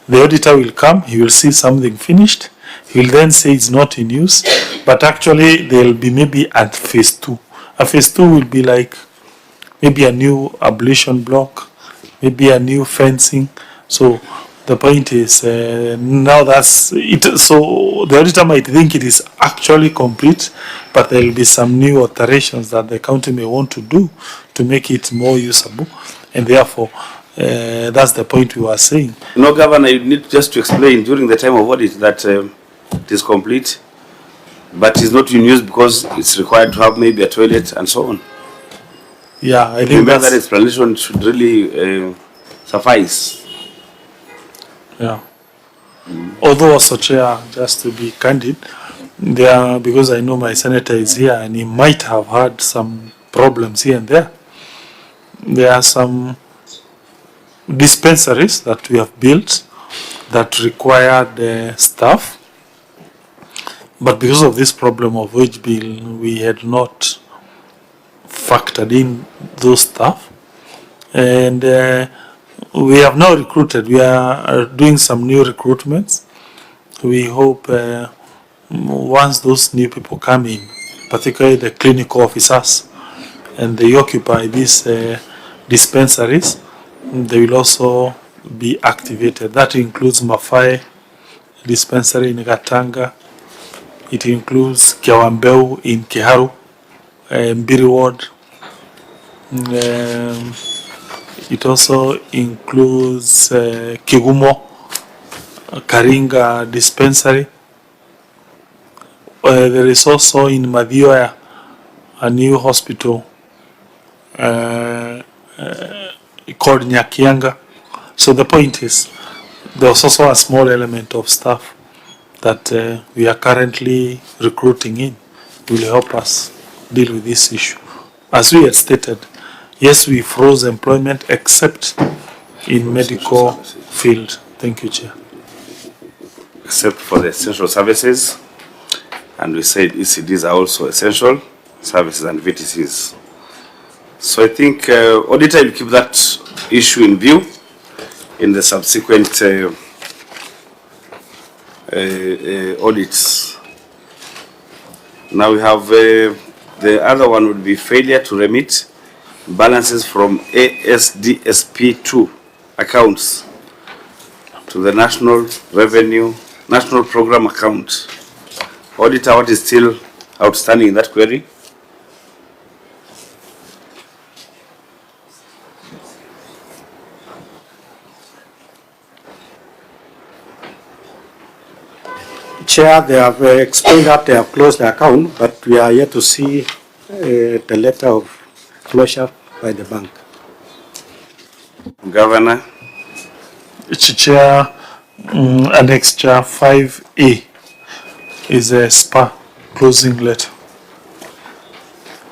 The auditor will come, he will see something finished. He will then say it's not in use, but actually there will be maybe at phase 2. A phase 2 will be like maybe a new ablution block, maybe a new fencing. So the point is now that's it. So the auditor might think it is actually complete, but there will be some new alterations that the county may want to do to make it more usable, and therefore that's the point we were saying. No, Governor, you need just to explain during the time of audit that it is complete, but it's not in use because it's required to have maybe a toilet and so on. Yeah, I think that explanation should really suffice. Yeah. Although also, Chair, just to be candid, because I know my senator is here and he might have had some problems here and there. There are some dispensaries that we have built that required staff, but because of this problem of wage bill, we had not factored in those staff, and we have now recruited. We are doing some new recruitments. We hope once those new people come in, particularly the clinical officers, and they occupy these dispensaries, they will also be activated. That includes Mafai dispensary in Gatanga. It includes Kiawambeu in Kiharu, Mbiri Ward. It also includes Kigumo, Karinga dispensary. There is also in Madioya a new hospital. called Nyakianga. So the point is, there was also a small element of staff that we are currently recruiting in, will help us deal with this issue. As we had stated, yes, we froze employment except in medical field. Thank you, Chair. Except for the essential services, and we said ECDs are also essential services and VTCs. So I think auditor will keep that issue in view in the subsequent audits. Now we have the other one would be failure to remit balances from ASDSP2 accounts to the National Program account. Auditor, what is still outstanding in that query? Chair, they have explained that they have closed the account, but we are yet to see the letter of closure by the bank. Governor? Chair, Annex Chair 5A is a SPA closing letter.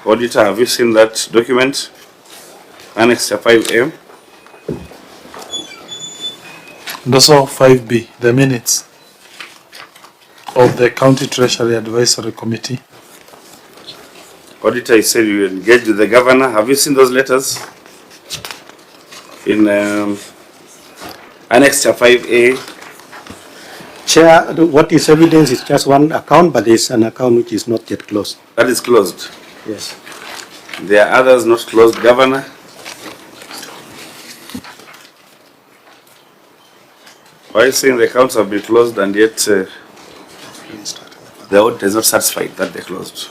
Auditor, have you seen that document? Annex 5A? And also 5B, the minutes of the County Treasury Advisory Committee. Auditor, you said you engaged with the governor. Have you seen those letters? In Annex 5A? Chair, what is evidence is just one account, but there is an account which is not yet closed. That is closed? Yes. There are others not closed, Governor? Why are you saying the accounts have been closed and yet the audit is not satisfied that they closed?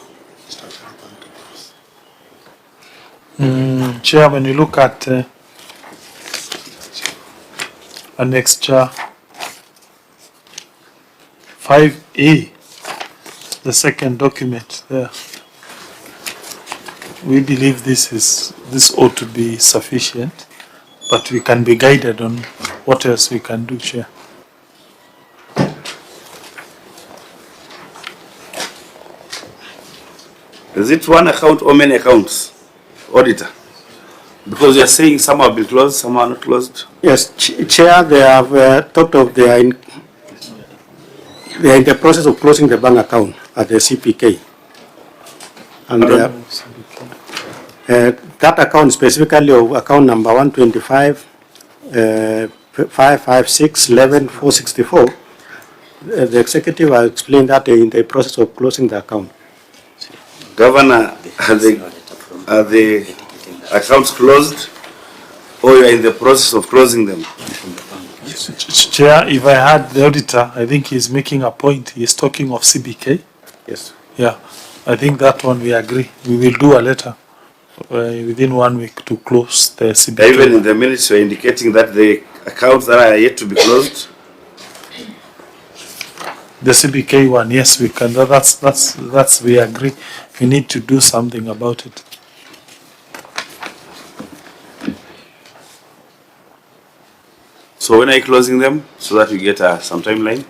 Chair, when you look at Annex Chair 5A, the second document there, we believe this ought to be sufficient, but we can be guided on what else we can do, Chair. Is it one account or many accounts, Auditor? Because you are saying some have been closed, some are not closed. Yes, Chair, they have talked of they are in the process of closing the bank account at the CPK. And that account specifically of account number 125 556 11 464, the executive has explained that they are in the process of closing the account. Governor, are the accounts closed or you are in the process of closing them? Chair, if I had the auditor, I think he's making a point. He's talking of CBK. Yes. Yeah, I think that one we agree. We will do a letter within 1 week to close the CBK. Even in the minutes you're indicating that the accounts that are yet to be closed? The CBK one, yes, we can. That's we agree. We need to do something about it. So when are you closing them so that we get some timeline?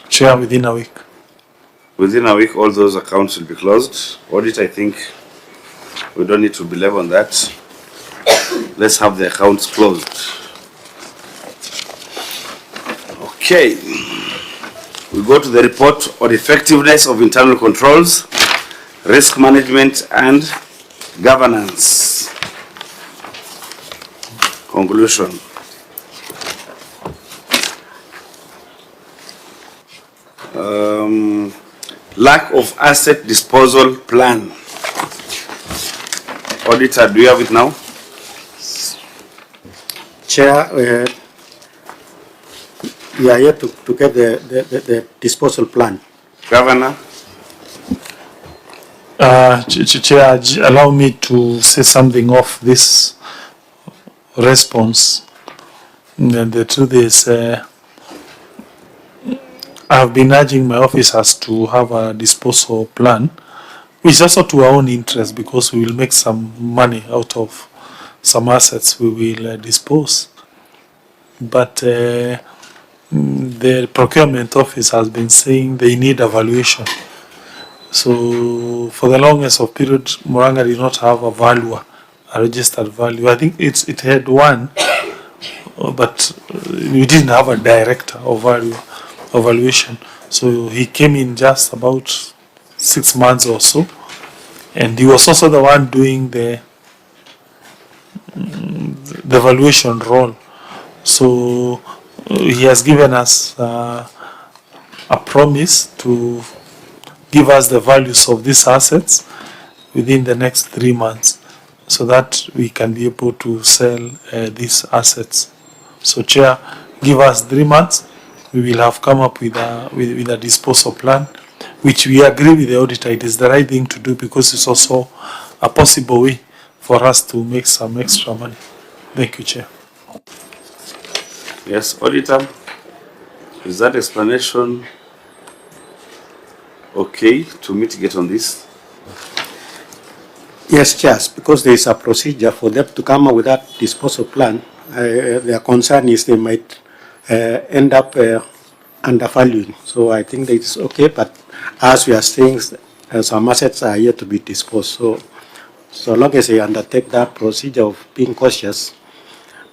Chair, within a week. Within a week, all those accounts will be closed. Audit, I think we don't need to believe on that. Let's have the accounts closed. Okay. We go to the report on effectiveness of internal controls, risk management and governance. Conclusion. Lack of asset disposal plan. Auditor, do you have it now? Chair, we are yet to get the disposal plan. Governor? Chair, allow me to say something of this response. And the truth is, I have been urging my officers to have a disposal plan, which is also to our own interest because we will make some money out of some assets we will dispose. But the procurement office has been saying they need evaluation. So for the longest of period, Murang'a did not have a valuer, a registered valuer. I think it had one, but we didn't have a director of valuation. So he came in just about 6 months or so, and he was also the one doing the valuation role. So he has given us a promise to give us the values of these assets within the next 3 months, so that we can be able to sell these assets. So Chair, give us 3 months. We will have come up with a disposal plan, which we agree with the auditor. It is the right thing to do because it's also a possible way for us to make some extra money. Thank you, Chair. Yes, Auditor, is that explanation okay to mitigate on this? Yes, Chair, because there is a procedure for them to come up with that disposal plan. Their concern is they might end up undervaluing. So I think that it's okay, but as we are saying, some assets are yet to be disposed. So long as they undertake that procedure of being cautious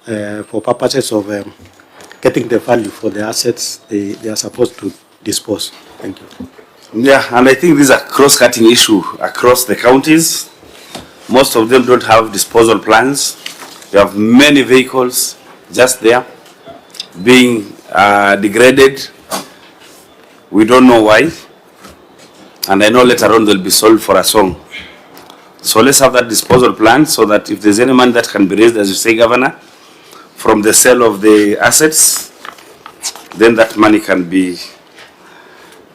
for purposes of getting the value for the assets they are supposed to dispose. Thank you. Yeah, and I think this is a cross-cutting issue across the counties. Most of them don't have disposal plans. You have many vehicles just there being degraded. We don't know why. And I know later on they'll be sold for a song. So let's have that disposal plan so that if there's any money that can be raised, as you say, Governor, from the sale of the assets, then that money can be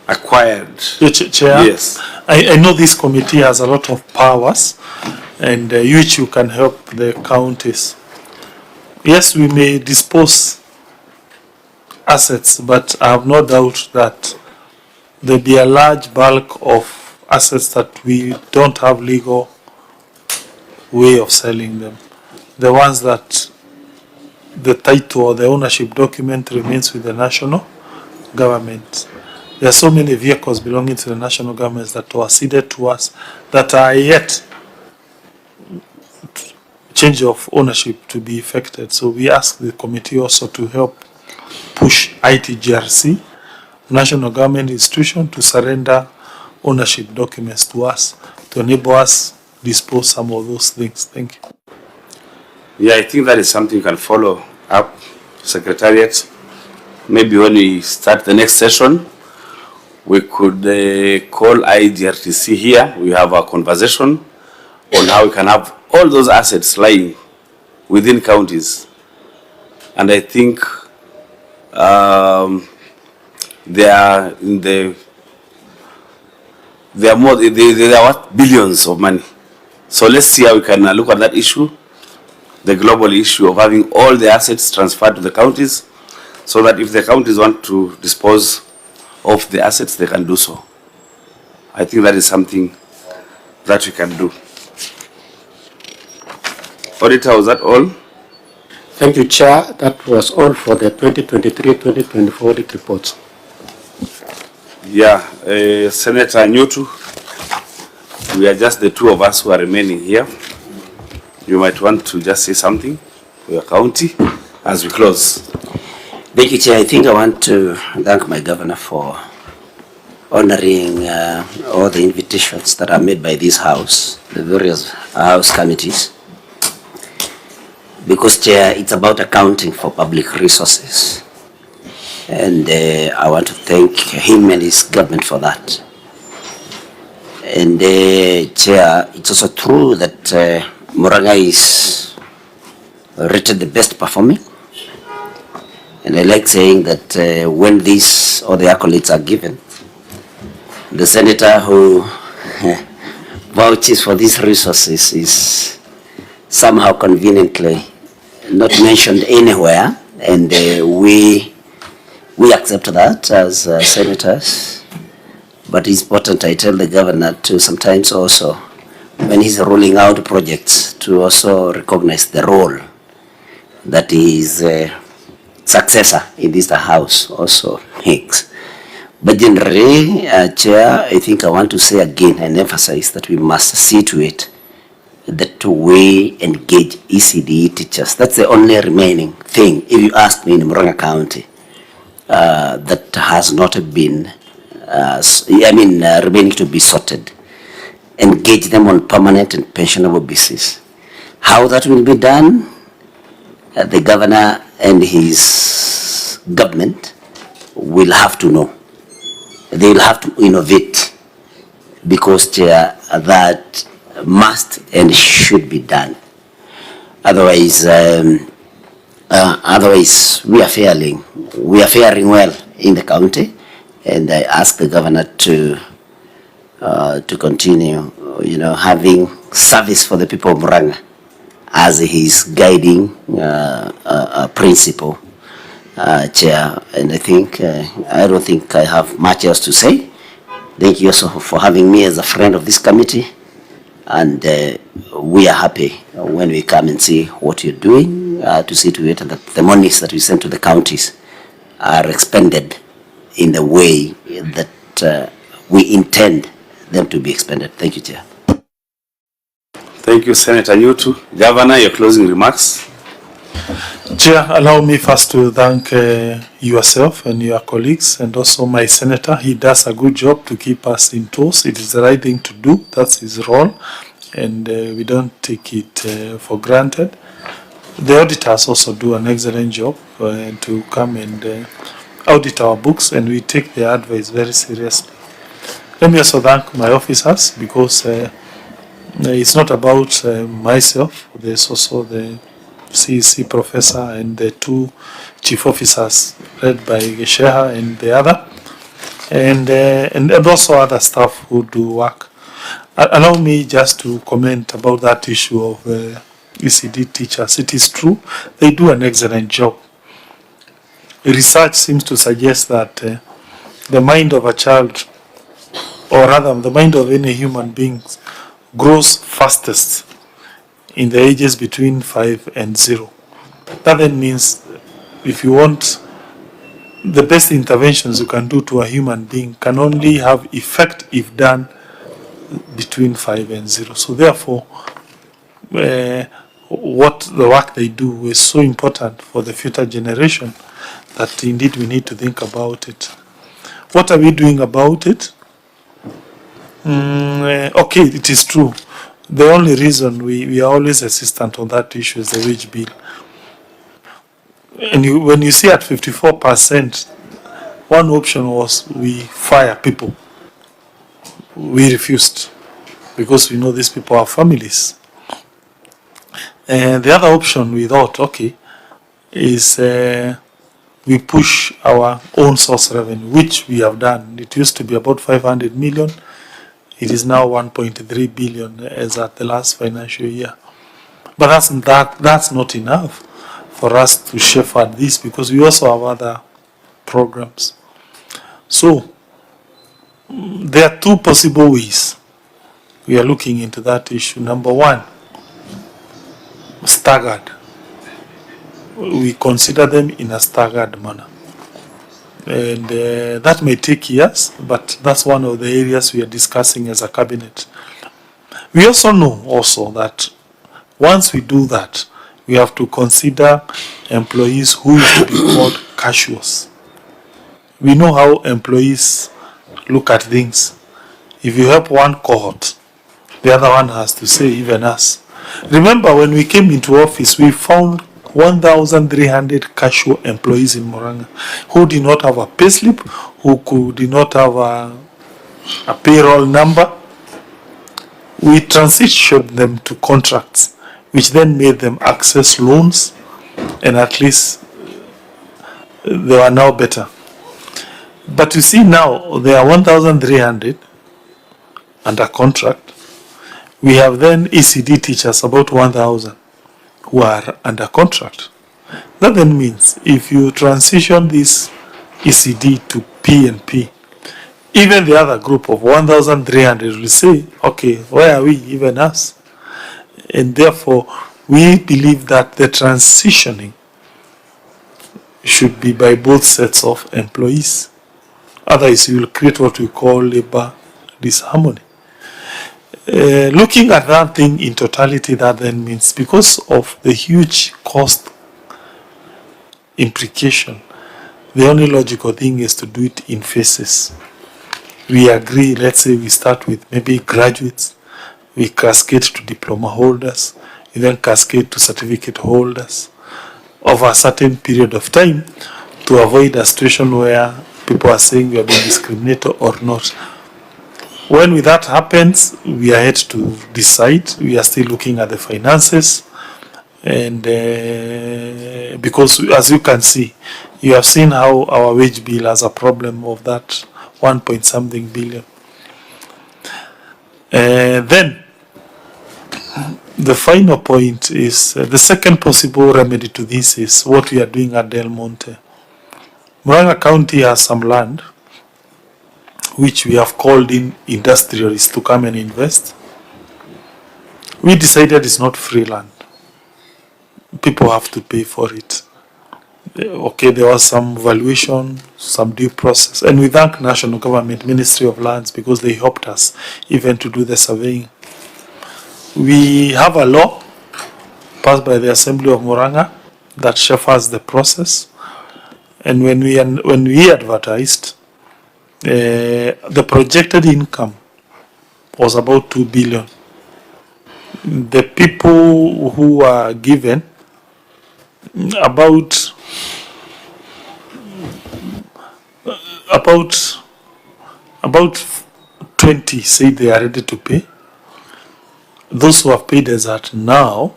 acquired. Chair, yes. I know this committee has a lot of powers, and which you can help the counties. Yes, we may dispose assets, but I have no doubt that there'll be a large bulk of assets that we don't have legal way of selling them. The ones that the title or the ownership document remains with the national government. There are so many vehicles belonging to the national governments that were ceded to us that are yet change of ownership to be effected. So we ask the committee also to help push ITGRC, national government institution, to surrender ownership documents to us to enable us dispose some of those things. Thank you. Yeah, I think that is something you can follow up, Secretariat. Maybe when we start the next session, we could call IGRTC here. We have a conversation on how we can have all those assets lying within counties. And I think they are in the, they are more, they are worth billions of money. So let's see how we can look at that issue, the global issue of having all the assets transferred to the counties, so that if the counties want to dispose of the assets, they can do so. I think that is something that we can do. Auditor, was that all? Thank you, Chair. That was all for the 2023-2024 audit reports. Yeah, Senator Nyotu, we are just the two of us who are remaining here. You might want to just say something for your county as we close. Thank you, Chair. I think I want to thank my governor for honoring all the invitations that are made by this house, the various house committees. Because, Chair, it's about accounting for public resources. And I want to thank him and his government for that. And, Chair, it's also true that Murang'a is rated the best performing. And I like saying that when these or the accolades are given, the senator who vouches for these resources is somehow conveniently not mentioned anywhere, and we accept that as senators. But it's important, I tell the governor, to sometimes also when he's rolling out projects, to also recognize the role that his successor in this house also makes. But generally, Chair, I think I want to say again and emphasize that we must see to it that we engage ECD teachers. That's the only remaining thing, if you ask me, in Murang'a County, that has not been, remaining to be sorted. Engage them on permanent and pensionable basis. How that will be done, the governor and his government will have to know. They will have to innovate, because that must and should be done. Otherwise, we are faring well in the county, and I ask the governor to continue, having service for the people of Murang'a as his guiding principle, Chair. And I think, I don't think I have much else to say. Thank you also for having me as a friend of this committee. And we are happy when we come and see what you're doing, to see to it that the monies that we send to the counties are expended in the way that we intend them to be expended. Thank you, Chair. Thank you, Senator Nyutu. Governor, your closing remarks. Chair, allow me first to thank yourself and your colleagues, and also my senator. He does a good job to keep us in toes. It is the right thing to do. That's his role, and we don't take it for granted. The auditors also do an excellent job to come and audit our books, and we take their advice very seriously. Let me also thank my officers, because it's not about myself. There's also the CEC professor and the two chief officers led by Gesheha and the other, and also other staff who do work. Allow me just to comment about that issue of ECD teachers. It is true, they do an excellent job. Research seems to suggest that the mind of a child, or rather the mind of any human being, grows fastest in the ages between 5 and 0. That then means if you want, the best interventions you can do to a human being can only have effect if done between 5 and 0. So therefore, what the work they do is so important for the future generation that indeed we need to think about it. What are we doing about it? Okay, it is true. The only reason we are always assistant on that issue is the wage bill. And when you see at 54%, one option was we fire people. We refused, because we know these people have families. And the other option we thought, okay, is we push our own source revenue, which we have done. It used to be about 500 million. It is now 1.3 billion as at the last financial year. But that's not enough for us to shepherd this, because we also have other programs. So there are two possible ways we are looking into that issue. Number one, staggered. We consider them in a staggered manner. And that may take years, but that's one of the areas we are discussing as a cabinet. We also know that once we do that, we have to consider employees who used to be called casuals. We know how employees look at things. If you help one cohort, the other one has to say, even us. Remember, when we came into office, we found 1,300 casual employees in Murang'a who did not have a payslip, who did not have a payroll number. We transitioned them to contracts, which then made them access loans, and at least they are now better. But you see now, there are 1,300 under contract. We have then ECD teachers, about 1,000. Who are under contract. That then means if you transition this ECD to P&P, even the other group of 1,300 will say, okay, where are we, even us? And therefore, we believe that the transitioning should be by both sets of employees. Otherwise, you will create what we call labor disharmony. Looking at that thing in totality, that then means because of the huge cost implication, the only logical thing is to do it in phases. We agree, let's say we start with maybe graduates, we cascade to diploma holders, we then cascade to certificate holders over a certain period of time to avoid a situation where people are saying we are being discriminated or not. When that happens, we are yet to decide. We are still looking at the finances, and because as you can see, you have seen how our wage bill has a problem of that 1.something billion. Then the final point is the second possible remedy to this is what we are doing at Del Monte. Murang'a County has some land which we have called in industrialists to come and invest. We decided it's not free land. People have to pay for it. Okay, there was some valuation, some due process, and we thank National Government, Ministry of Lands, because they helped us even to do the surveying. We have a law passed by the Assembly of Murang'a that shepherds the process, and when we advertised, the projected income was about 2 billion. The people who were given about 20 say they are ready to pay. Those who have paid us at now,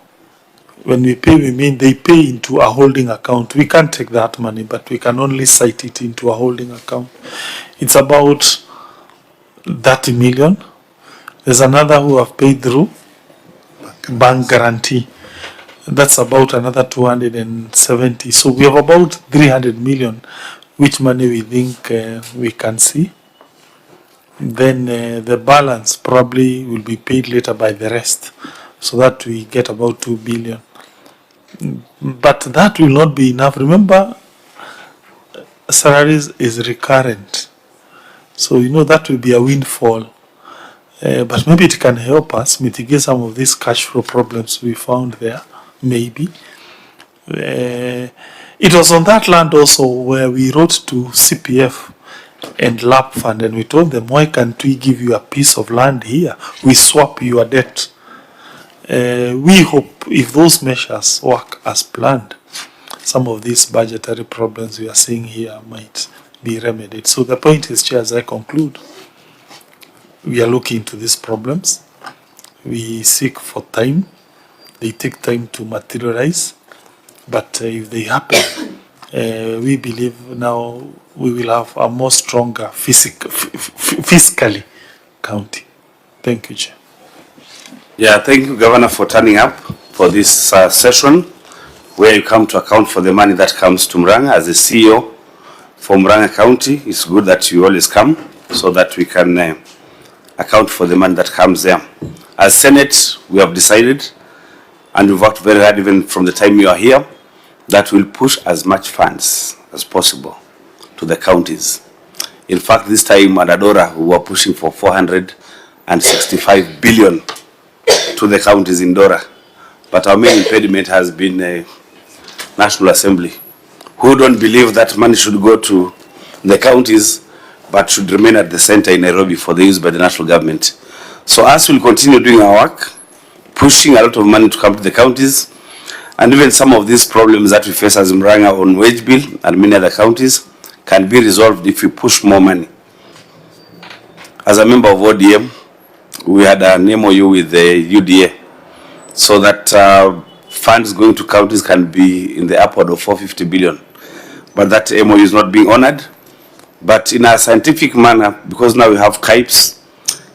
when we pay, we mean they pay into a holding account. We can't take that money, but we can only cite it into a holding account. It's about 30 million. There's another who have paid through bank guarantee. That's about another 270. So we have about 300 million, which money we think we can see. Then the balance probably will be paid later by the rest, so that we get about 2 billion. But that will not be enough. Remember, salaries is recurrent. So, you know, that will be a windfall. But maybe it can help us mitigate some of these cash flow problems we found there, maybe. It was on that land also where we wrote to CPF and LAP fund, and we told them, why can't we give you a piece of land here? We swap your debt. We hope if those measures work as planned, some of these budgetary problems we are seeing here might be remedied. So the point is, Chair, as I conclude, we are looking into these problems. We seek for time. They take time to materialize. But if they happen, we believe now we will have a more stronger fiscally county. Thank you, Chair. Yeah, thank you, Governor, for turning up for this session where you come to account for the money that comes to Murang'a. As the CEO for Murang'a County, it's good that you always come so that we can account for the money that comes there. As Senate, we have decided, and we've worked very hard even from the time you are here, that we'll push as much funds as possible to the counties. In fact, this time at Adora, we were pushing for 465 billion to the counties in Dora. But our main impediment has been National Assembly, who don't believe that money should go to the counties, but should remain at the center in Nairobi for the use by the national government. So us will continue doing our work, pushing a lot of money to come to the counties, and even some of these problems that we face as Murang'a on wage bill and many other counties can be resolved if we push more money. As a member of ODM, we had an MOU with the UDA so that funds going to counties can be in the upward of 450 billion. But that MOU is not being honored. But in a scientific manner, because now we have CAIPs,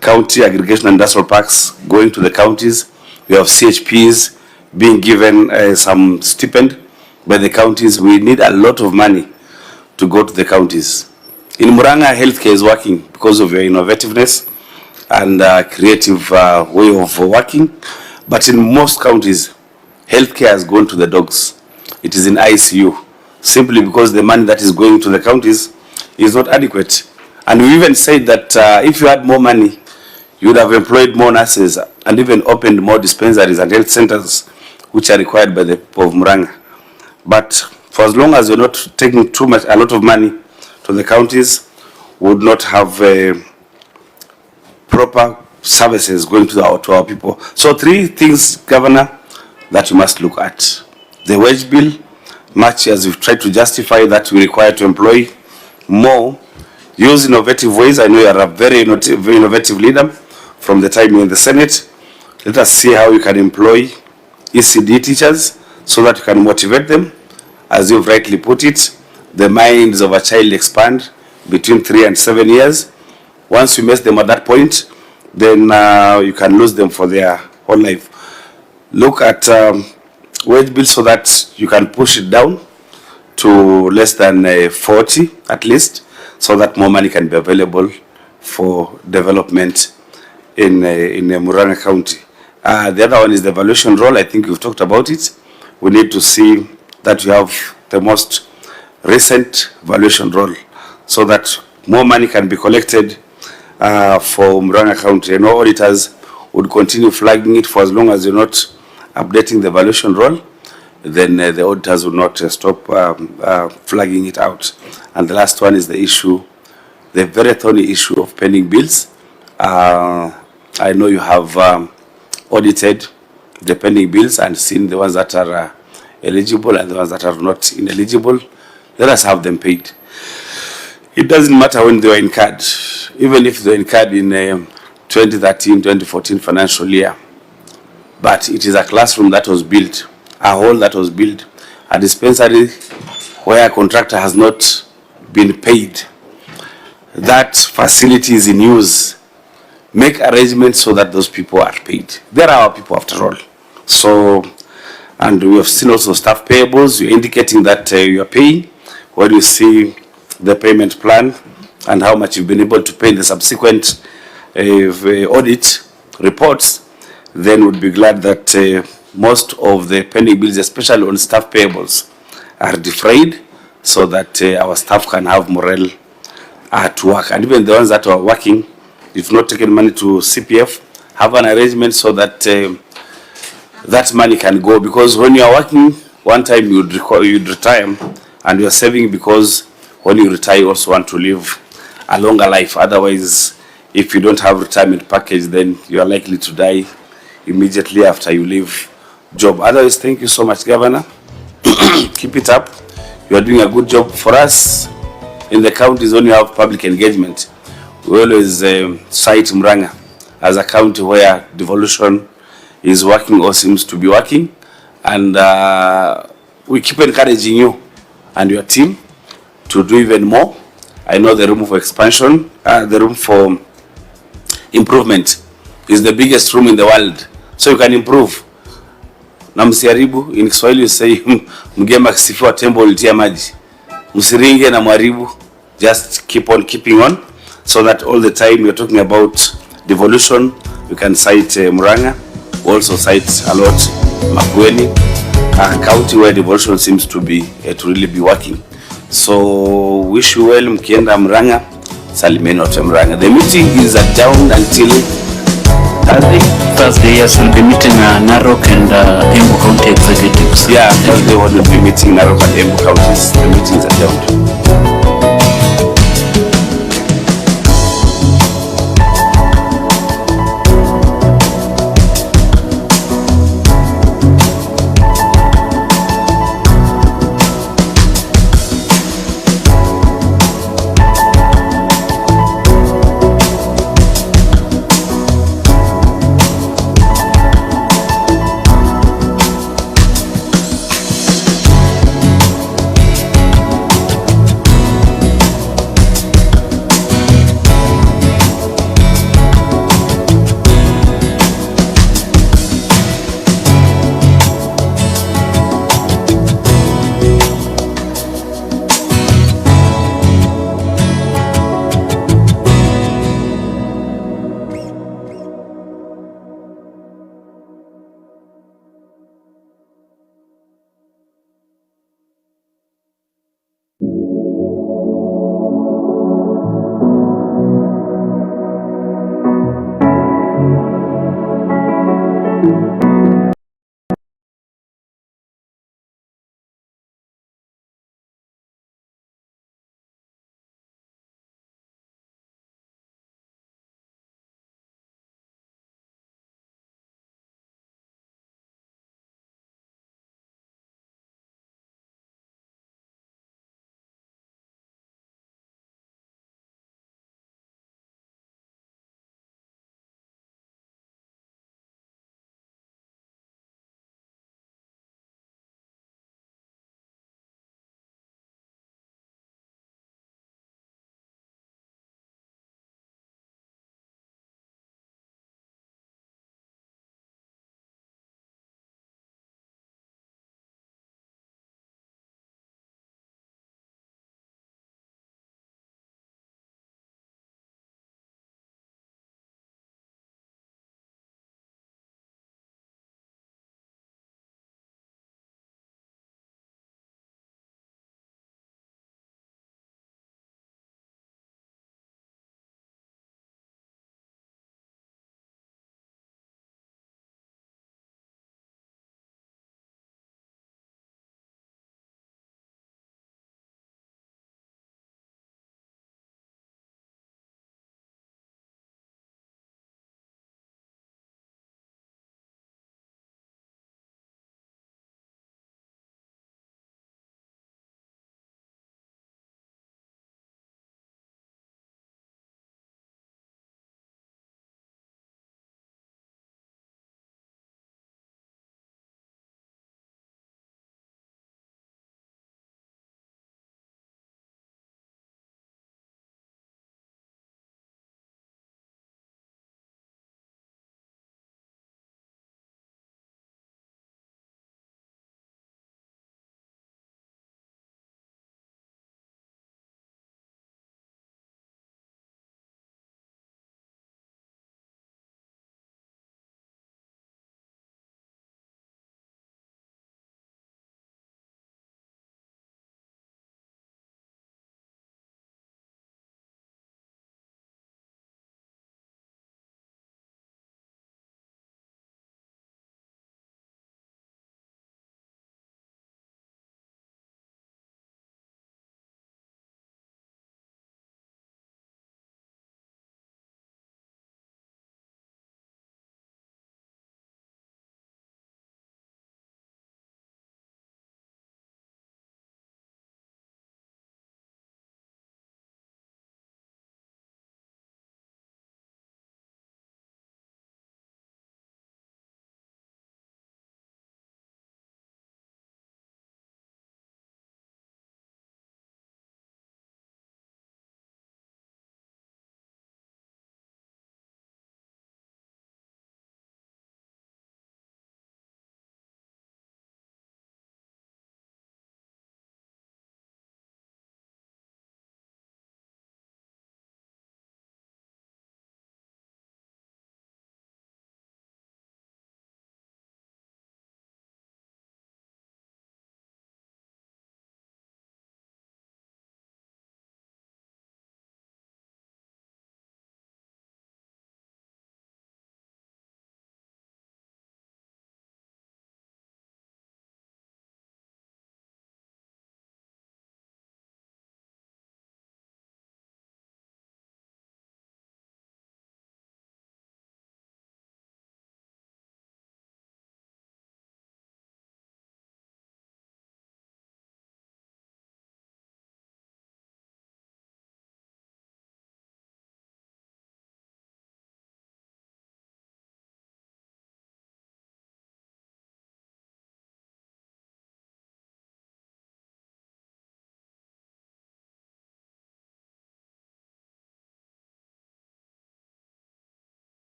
County Aggregation and Industrial Parks, going to the counties, we have CHPs being given some stipend by the counties. We need a lot of money to go to the counties. In Murang'a, healthcare is working because of your innovativeness and creative way of working. But in most counties, healthcare has gone to the dogs. It is in ICU, simply because the money that is going to the counties is not adequate. And we even said that if you had more money, you would have employed more nurses and even opened more dispensaries and health centers, which are required by the people of Murang'a. But for as long as you're not taking a lot of money to the counties, would not have proper services going to our people. So 3 things, Governor, that you must look at. The wage bill, much as we've tried to justify that we require to employ more, use innovative ways. I know you are a very innovative leader from the time you're in the Senate. Let us see how you can employ ECD teachers so that you can motivate them. As you've rightly put it, the minds of a child expand between 3 and 7 years. Once you mess them at that point, then you can lose them for their whole life. Look at wage bill so that you can push it down to less than 40 at least, so that more money can be available for development in Murang'a County. The other one is the valuation roll. I think you've talked about it. We need to see that you have the most recent valuation roll so that more money can be collected for Murang'a County. And all auditors would continue flagging it for as long as you're not updating the valuation roll, then the auditors will not stop flagging it out. And the last one is the issue, the very thorny issue of pending bills. I know you have audited the pending bills and seen the ones that are eligible and the ones that are not ineligible. Let us have them paid. It doesn't matter when they were incurred, even if they were incurred in 2013-2014 financial year. But it is a classroom that was built, a hall that was built, a dispensary where a contractor has not been paid. That facility is in use. Make arrangements so that those people are paid. They're our people after all. So, and we have seen also staff payables. You're indicating that you are paying. When you see the payment plan and how much you've been able to pay in the subsequent audit reports, then we'd be glad that most of the pending bills, especially on staff payables, are defrayed so that our staff can have morale to work. And even the ones that are working, if not taking money to CPF, have an arrangement so that that money can go. Because when you are working, one time you'd retire and you are saving because when you retire you also want to live a longer life. Otherwise, if you don't have retirement package, then you are likely to die immediately after you leave job. Otherwise, thank you so much, Governor. Keep it up. You are doing a good job for us. In the counties, when you have public engagement, we always cite Murang'a as a county where devolution is working or seems to be working. And we keep encouraging you and your team to do even more. I know the room for expansion, the room for improvement is the biggest room in the world. So you can improve. Na msiharibu, in Kiswahili you say, mgema kisifiwa tembo ulitia maji. Msiringe na mwaribu, just keep on keeping on, so that all the time you're talking about devolution, you can cite Murang'a, also cite a lot Makwiny, a county where devolution seems to be, to really be working. So wish you well, mkienda Murang'a, salimeni wote Murang'a. The meeting is adjourned until Thursday, yes, we'll be meeting Narok and Embu County executives. Yeah, Thursday we'll be meeting Narok and Embu counties. The meeting is adjourned.